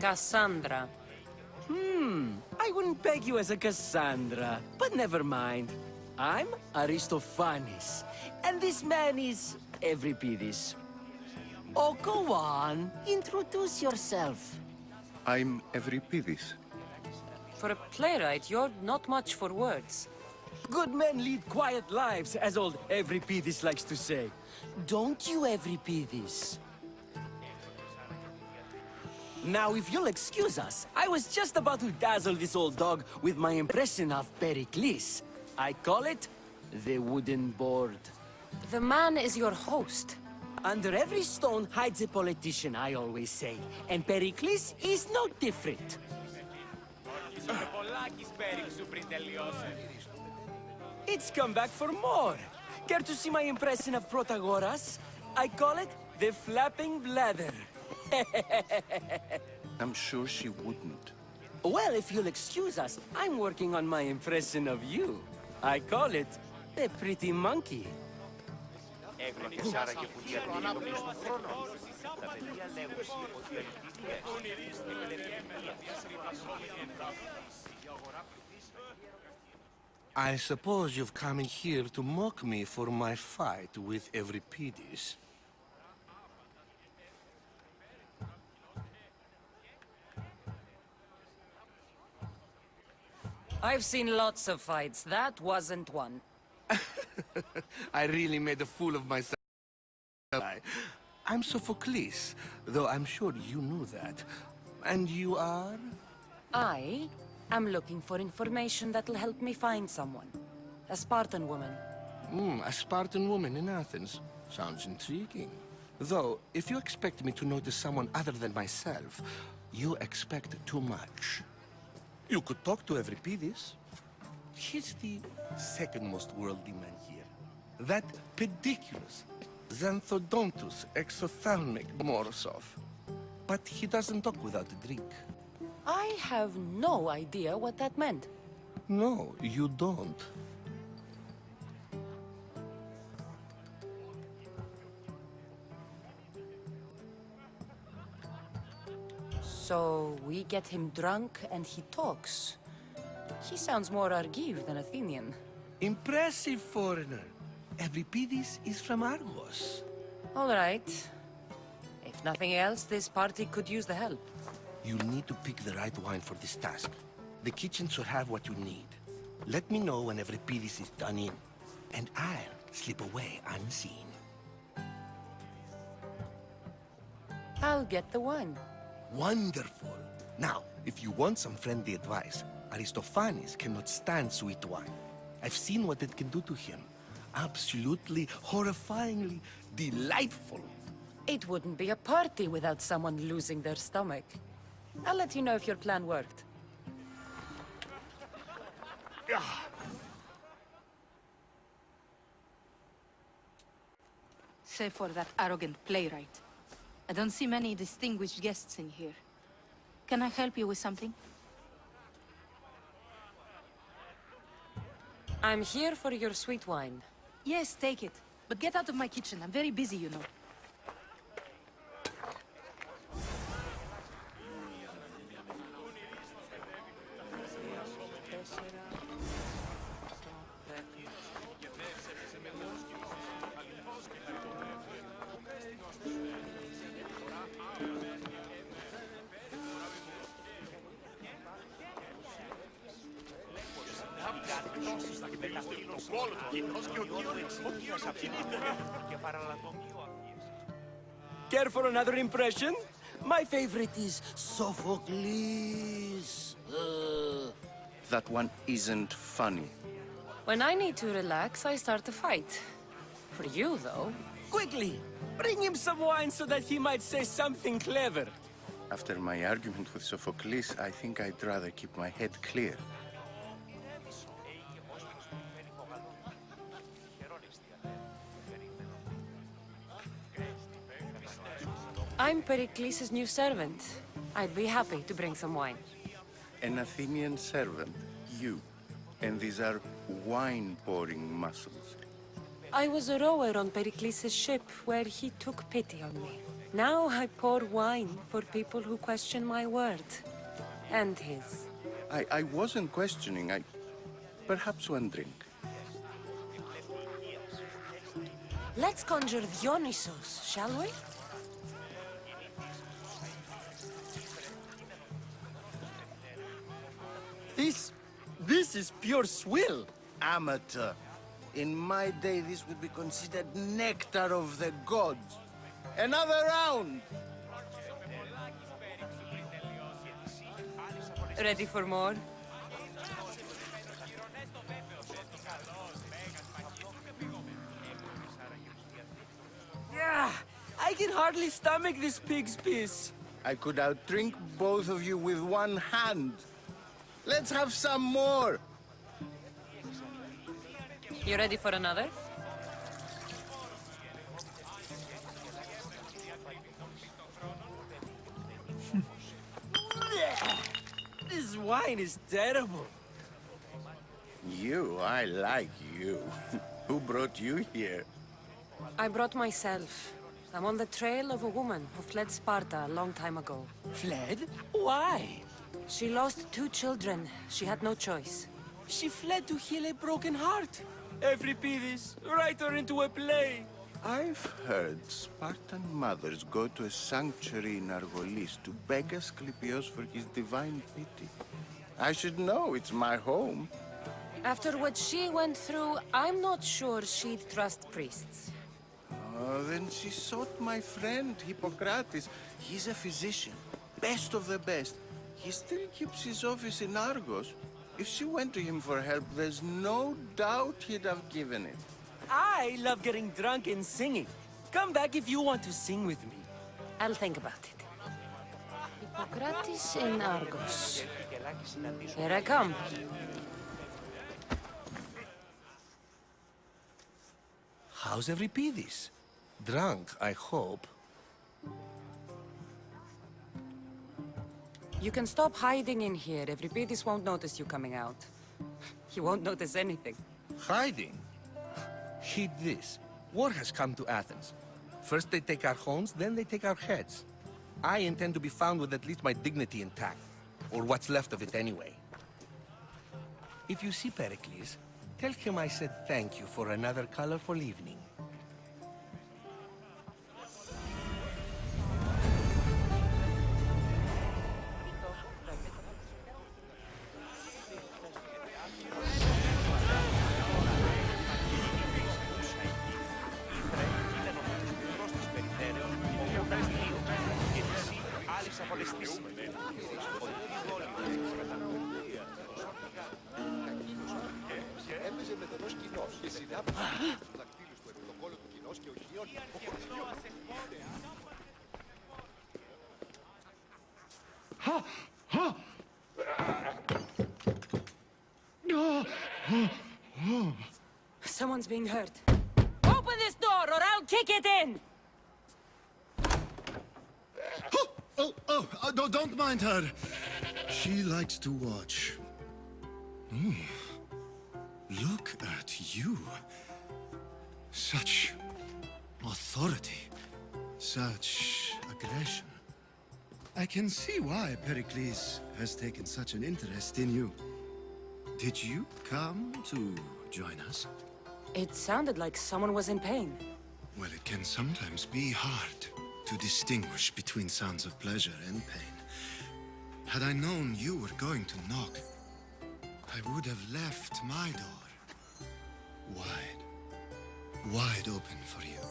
Cassandra. I wouldn't peg you as a Cassandra, but never mind. I'm Aristophanes, and this man is Euripides. Oh, go on. Introduce yourself. I'm Euripides. For a playwright, you're not much for words. Good men lead quiet lives, as old Euripides likes to say. Don't you, Euripides? Now, if you'll excuse us, I was just about to dazzle this old dog with my impression of Pericles. I call it the wooden board. The man is your host. Under every stone hides a politician, I always say. And Pericles is no different. It's come back for more. Care to see my impression of Protagoras? I call it the flapping bladder. I'm sure she wouldn't. Well, if you'll excuse us, I'm working on my impression of you. I call it the pretty monkey. Έγνωνες άραγε που διαλύει στον χρόνο. Τα παιδιά λέγουν ότι I suppose you've come in here to mock me for my fight with Euripides. I've seen lots of fights. That wasn't one. I really made a fool of myself. I'm Sophocles, though I'm sure you knew that. And you are? I am looking for information that'll help me find someone. A Spartan woman. A Spartan woman in Athens. Sounds intriguing. Though, if you expect me to notice someone other than myself, you expect too much. You could talk to Euripides. He's the second most worldly man here. That pediculous, xanthodontus exophthalmic Morosov. But he doesn't talk without a drink. I have no idea what that meant. No, you don't. So we get him drunk and he talks. He sounds more Argive than Athenian. Impressive foreigner. Euripides is from Argos. All right. If nothing else, this party could use the help. You need to pick the right wine for this task. The kitchen should have what you need. Let me know when Euripides is done in, and I'll slip away unseen. I'll get the wine. Wonderful. Now, if you want some friendly advice, Aristophanes cannot stand sweet wine. I've seen what it can do to him. Absolutely, horrifyingly delightful. It wouldn't be a party without someone losing their stomach. I'll let you know if your plan worked. Save for that arrogant playwright. I don't see many distinguished guests in here. Can I help you with something? I'm here for your sweet wine. Yes, take it. But get out of my kitchen. I'm very busy, you know. Care for another impression? My favorite is Sophocles. That one isn't funny. When I need to relax, I start a fight. For you, though. Quickly! Bring him some wine so that he might say something clever. After my argument with Sophocles, I think I'd rather keep my head clear. I'm Pericles' new servant. I'd be happy to bring some wine. An Athenian servant, you. And these are wine-pouring muscles. I was a rower on Pericles' ship where he took pity on me. Now I pour wine for people who question my word. And his. I wasn't questioning. Perhaps one drink. Let's conjure Dionysos, shall we? This is pure swill. Amateur. In my day, this would be considered nectar of the gods. Another round! Ready for more? Yeah, I can hardly stomach this pig's piss. I could outdrink both of you with one hand. Let's have some more! You ready for another? This wine is terrible. You, I like you. Who brought you here? I brought myself. I'm on the trail of a woman who fled Sparta a long time ago. Fled? Why? She lost 2 children. She had no choice. She fled to heal a broken heart. Euripides, write her into a play. I've heard Spartan mothers go to a sanctuary in Argolis to beg Asclepios for his divine pity. I should know, it's my home. After what she went through, I'm not sure she'd trust priests. Oh, then she sought my friend, Hippocrates. He's a physician, best of the best. He still keeps his office in Argos. If she went to him for help, there's no doubt he'd have given it. I love getting drunk and singing. Come back if you want to sing with me. I'll think about it. Hippocrates in Argos. Here I come. How's Euripides? Drunk, I hope. You can stop hiding in here. Euripides won't notice you coming out. He won't notice anything. Hiding? Heed this. War has come to Athens. First they take our homes, then they take our heads. I intend to be found with at least my dignity intact. Or what's left of it anyway. If you see Pericles, tell him I said thank you for another colorful evening. Έπαιζε με ενός κοινός και συνάπτυξε τους δακτύλους του πρωτοκόλλου του κοινός και οχιών. Someone's being hurt. Open this door or I'll kick it in! Don't mind her. She likes to watch. Look at you. Such authority. Such aggression. I can see why Pericles has taken such an interest in you. Did you come to join us? It sounded like someone was in pain. Well, it can sometimes be hard to distinguish between sounds of pleasure and pain. Had I known you were going to knock, I would have left my door wide open for you.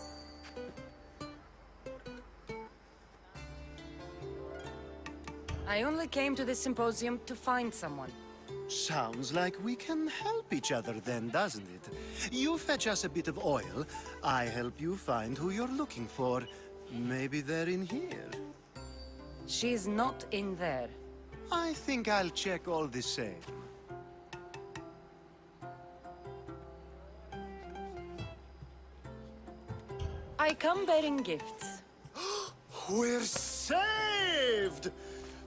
I only came to this symposium to find someone. Sounds like we can help each other then, doesn't it? You fetch us a bit of oil, I help you find who you're looking for. Maybe they're in here. She's not in there. I think I'll check all the same. I come bearing gifts. We're saved!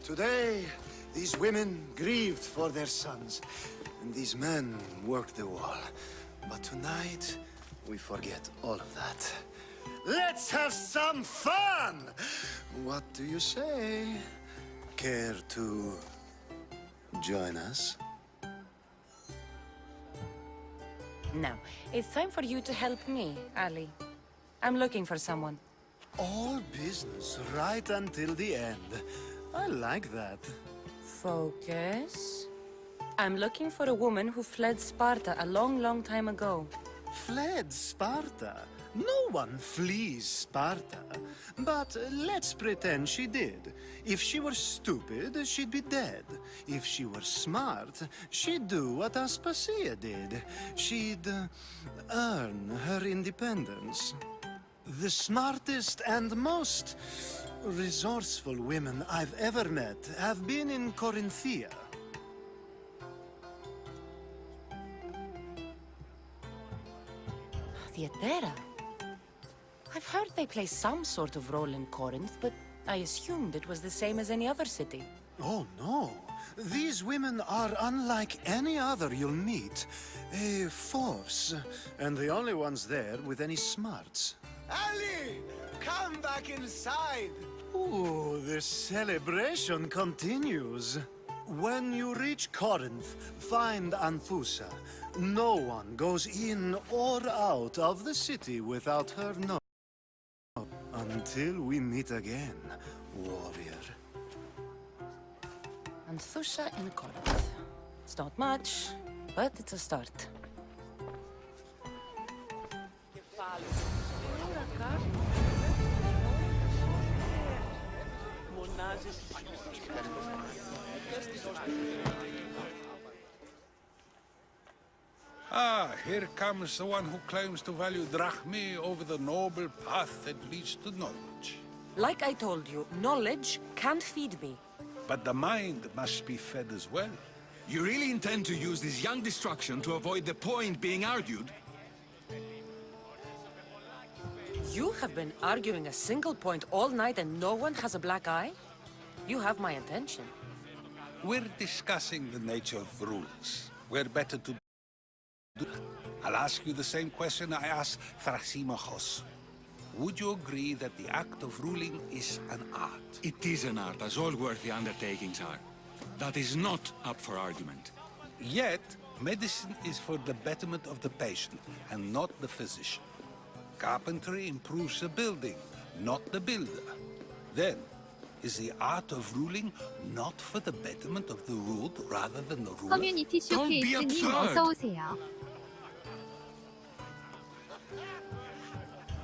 Today, these women grieved for their sons, and these men worked the wall. But tonight, we forget all of that. Let's have some fun! What do you say? Care to join us? Now, it's time for you to help me, Ali. I'm looking for someone. All business right until the end. I like that. Focus. I'm looking for a woman who fled Sparta a long time ago. Fled Sparta? No one flees Sparta. But let's pretend she did. If she were stupid, she'd be dead. If she were smart, she'd do what Aspasia did. She'd earn her independence. The smartest and most resourceful women I've ever met have been in Corinthia. Theatera? I've heard they play some sort of role in Corinth, but I assumed it was the same as any other city. Oh, no. These women are unlike any other you'll meet. A force, and the only ones there with any smarts. Ali! Come back inside! Ooh, the celebration continues. When you reach Corinth, find Anthusa. No one goes in or out of the city without her knowing. Until we meet again, warrior. Anthusa in Corinth. It's not much, but it's a start. Ah, here comes the one who claims to value drachmae over the noble path that leads to knowledge. Like I told you, knowledge can't feed me. But the mind must be fed as well. You really intend to use this young destruction to avoid the point being argued? You have been arguing a single point all night and no one has a black eye? You have my attention. We're discussing the nature of rules. We're better to do. I'll ask you the same question I asked Thrasymachos. Would you agree that the act of ruling is an art? It is an art, as all worthy undertakings are. That is not up for argument. Yet, medicine is for the betterment of the patient, and not the physician. Carpentry improves the building, not the builder. Then, is the art of ruling not for the betterment of the ruled rather than the ruler? 커뮤니티 쇼케이스님 어서 오세요.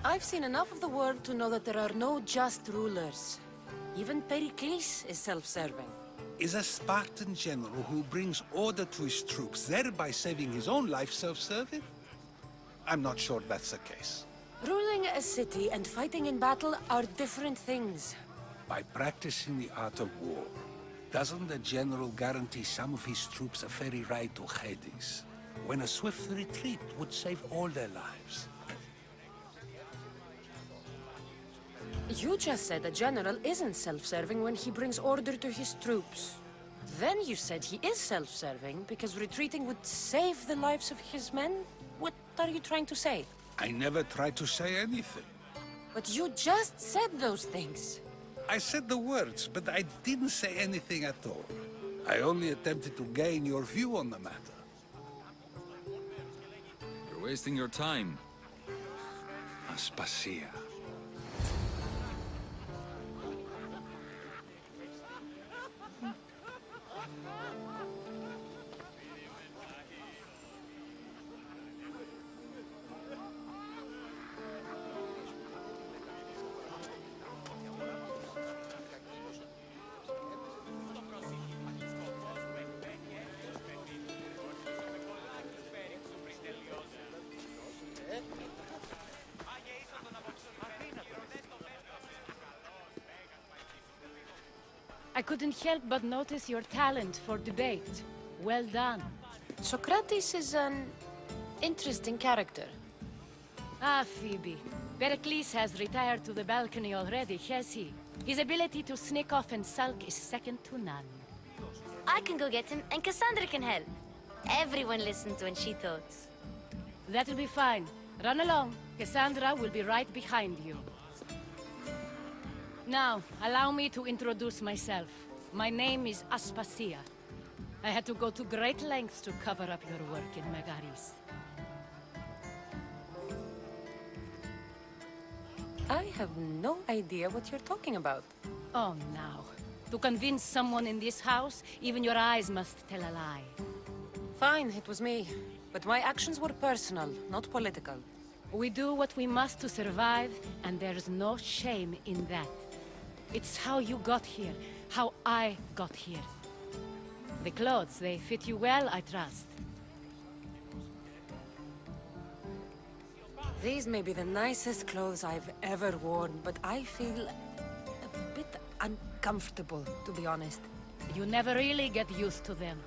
I've seen enough of the world to know that there are no just rulers. Even Pericles is self-serving. Is a Spartan general who brings order to his troops, thereby saving his own life, self-serving? I'm not sure that's the case. Ruling a city and fighting in battle are different things. By practicing the art of war, doesn't the general guarantee some of his troops a ferry ride to Hades, when a swift retreat would save all their lives? You just said a general isn't self-serving when he brings order to his troops. Then you said he is self-serving because retreating would save the lives of his men? What are you trying to say? I never tried to say anything. But you just said those things. I said the words, but I didn't say anything at all. I only attempted to gain your view on the matter. You're wasting your time. Aspasia. I couldn't help but notice your talent for debate. Well done. Socrates is an interesting character. Ah, Phoebe. Pericles has retired to the balcony already, has he? His ability to sneak off and sulk is second to none. I can go get him, and Cassandra can help. Everyone listens when she talks. That'll be fine. Run along. Cassandra will be right behind you. Now, allow me to introduce myself. My name is Aspasia. I had to go to great lengths to cover up your work in Megaris. I have no idea what you're talking about. Oh, now. To convince someone in this house, even your eyes must tell a lie. Fine, it was me. But my actions were personal, not political. We do what we must to survive, and there's no shame in that. It's how you got here, how I got here. The clothes, they fit you well, I trust. These may be the nicest clothes I've ever worn, but I feel a bit uncomfortable, to be honest. You never really get used to them.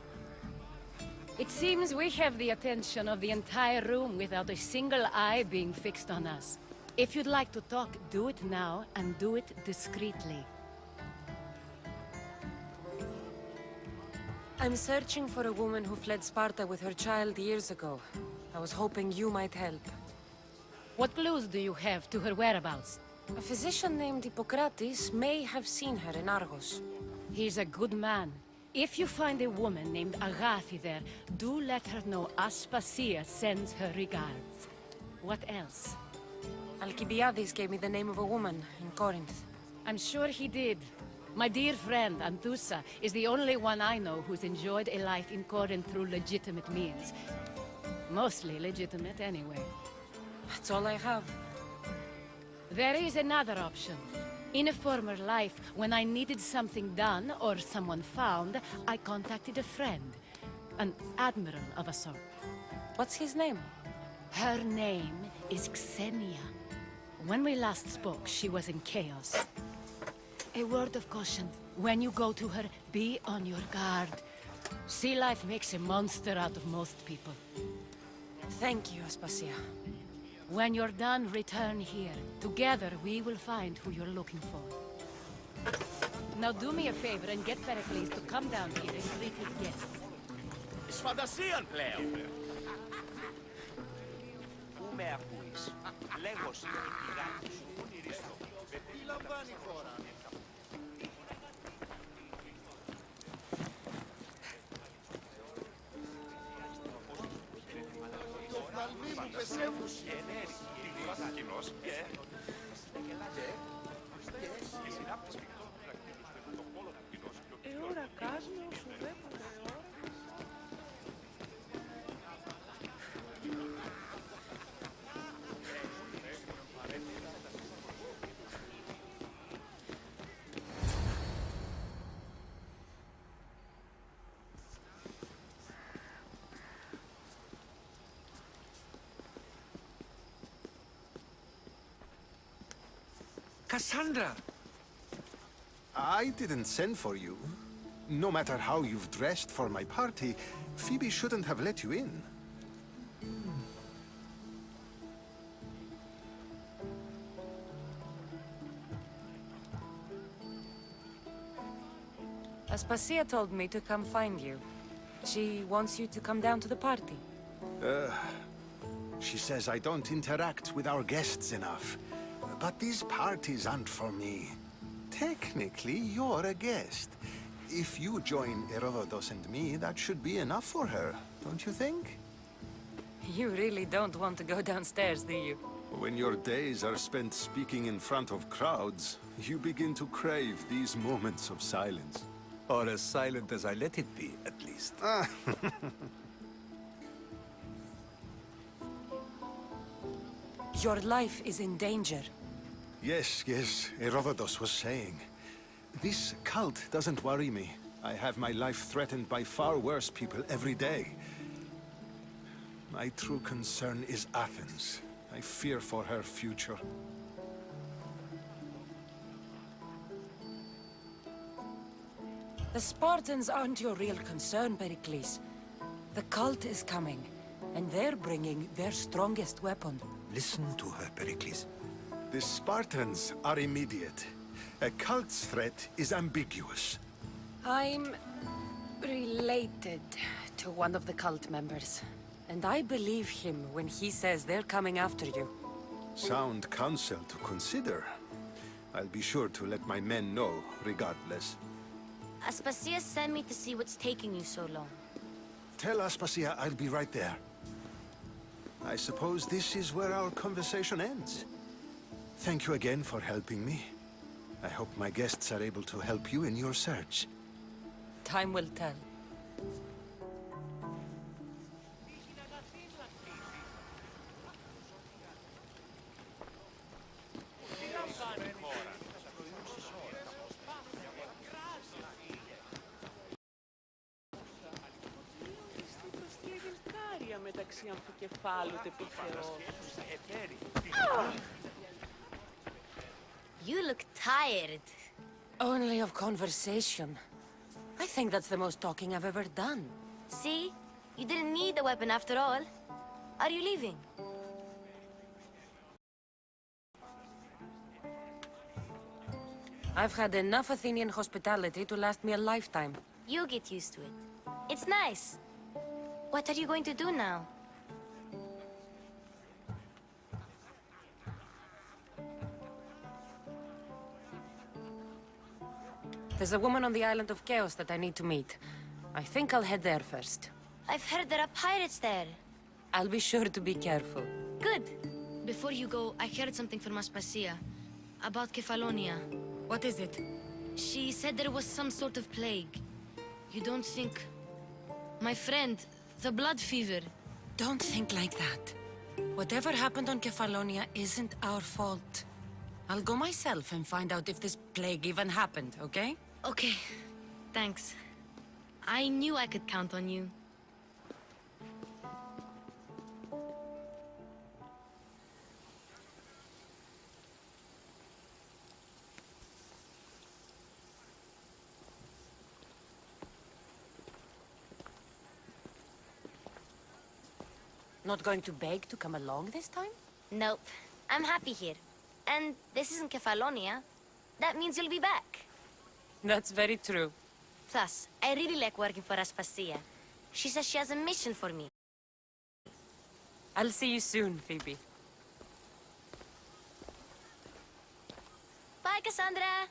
It seems we have the attention of the entire room without a single eye being fixed on us. If you'd like to talk, do it now, and do it discreetly. I'm searching for a woman who fled Sparta with her child years ago. I was hoping you might help. What clues do you have to her whereabouts? A physician named Hippocrates may have seen her in Argos. He's a good man. If you find a woman named Agathi there, do let her know Aspasia sends her regards. What else? Alcibiades gave me the name of a woman in Corinth. I'm sure he did. My dear friend, Anthusa, is the only one I know who's enjoyed a life in Corinth through legitimate means. Mostly legitimate, anyway. That's all I have. There is another option. In a former life, when I needed something done or someone found, I contacted a friend. An admiral of a sort. What's his name? Her name is Xenia. When we last spoke, she was in chaos. A word of caution. When you go to her, be on your guard. Sea life makes a monster out of most people. Thank you, Aspasia. When you're done, return here. Together, we will find who you're looking for. Now do me a favor and get Pericles to come down here and greet his guests. Εις φαντασίαν πλέον. Πού με ακούεις. Λέγος είναι η πηγάνη σου ονειριστό. Τι λαμβάνει η χώρα. Το φθαλμί μου πεσεύουσε. Κοινός και... Οι συνάπτες πικτών του δακτύλους του πρωτοκόλλου του κοινός και ο Ώρα κάσμιο σου δέπονται ώρα. Cassandra! I didn't send for you. No matter how you've dressed for my party, Phoebe shouldn't have let you in. Aspasia told me to come find you. She wants you to come down to the party. She says I don't interact with our guests enough. But these parties aren't for me. Technically, you're a guest. If you join Herodotus and me, that should be enough for her, don't you think? You really don't want to go downstairs, do you? When your days are spent speaking in front of crowds, you begin to crave these moments of silence. Or as silent as I let it be, at least. Your life is in danger. Yes, Herodotus was saying. This cult doesn't worry me. I have my life threatened by far worse people every day. My true concern is Athens. I fear for her future. The Spartans aren't your real concern, Pericles. The cult is coming, and they're bringing their strongest weapon. Listen to her, Pericles. The Spartans are immediate. A cult's threat is ambiguous. I'm related to one of the cult members, and I believe him when he says they're coming after you. Sound counsel to consider. I'll be sure to let my men know, regardless. Aspasia sent me to see what's taking you so long. Tell Aspasia I'll be right there. I suppose this is where our conversation ends. Thank you again for helping me. I hope my guests are able to help you in your search. Time will tell. μεταξύ αμφικεφάλου του επιθεώρου. You look tired. Only of conversation. I think that's the most talking I've ever done. See? You didn't need the weapon after all. Are you leaving? I've had enough Athenian hospitality to last me a lifetime. You get used to it. It's nice. What are you going to do now? There's a woman on the island of Chaos that I need to meet. I think I'll head there first. I've heard there are pirates there. I'll be sure to be careful. Good. Before you go, I heard something from Aspasia. About Kefalonia. What is it? She said there was some sort of plague. You don't think... My friend, the blood fever. Don't think like that. Whatever happened on Kefalonia isn't our fault. I'll go myself and find out if this plague even happened, okay? Okay. Thanks. I knew I could count on you. Not going to beg to come along this time? Nope. I'm happy here. And this isn't Kefalonia. That means you'll be back. That's very true. Plus, I really like working for Aspasia. She says she has a mission for me. I'll see you soon, Phoebe. Bye, Cassandra!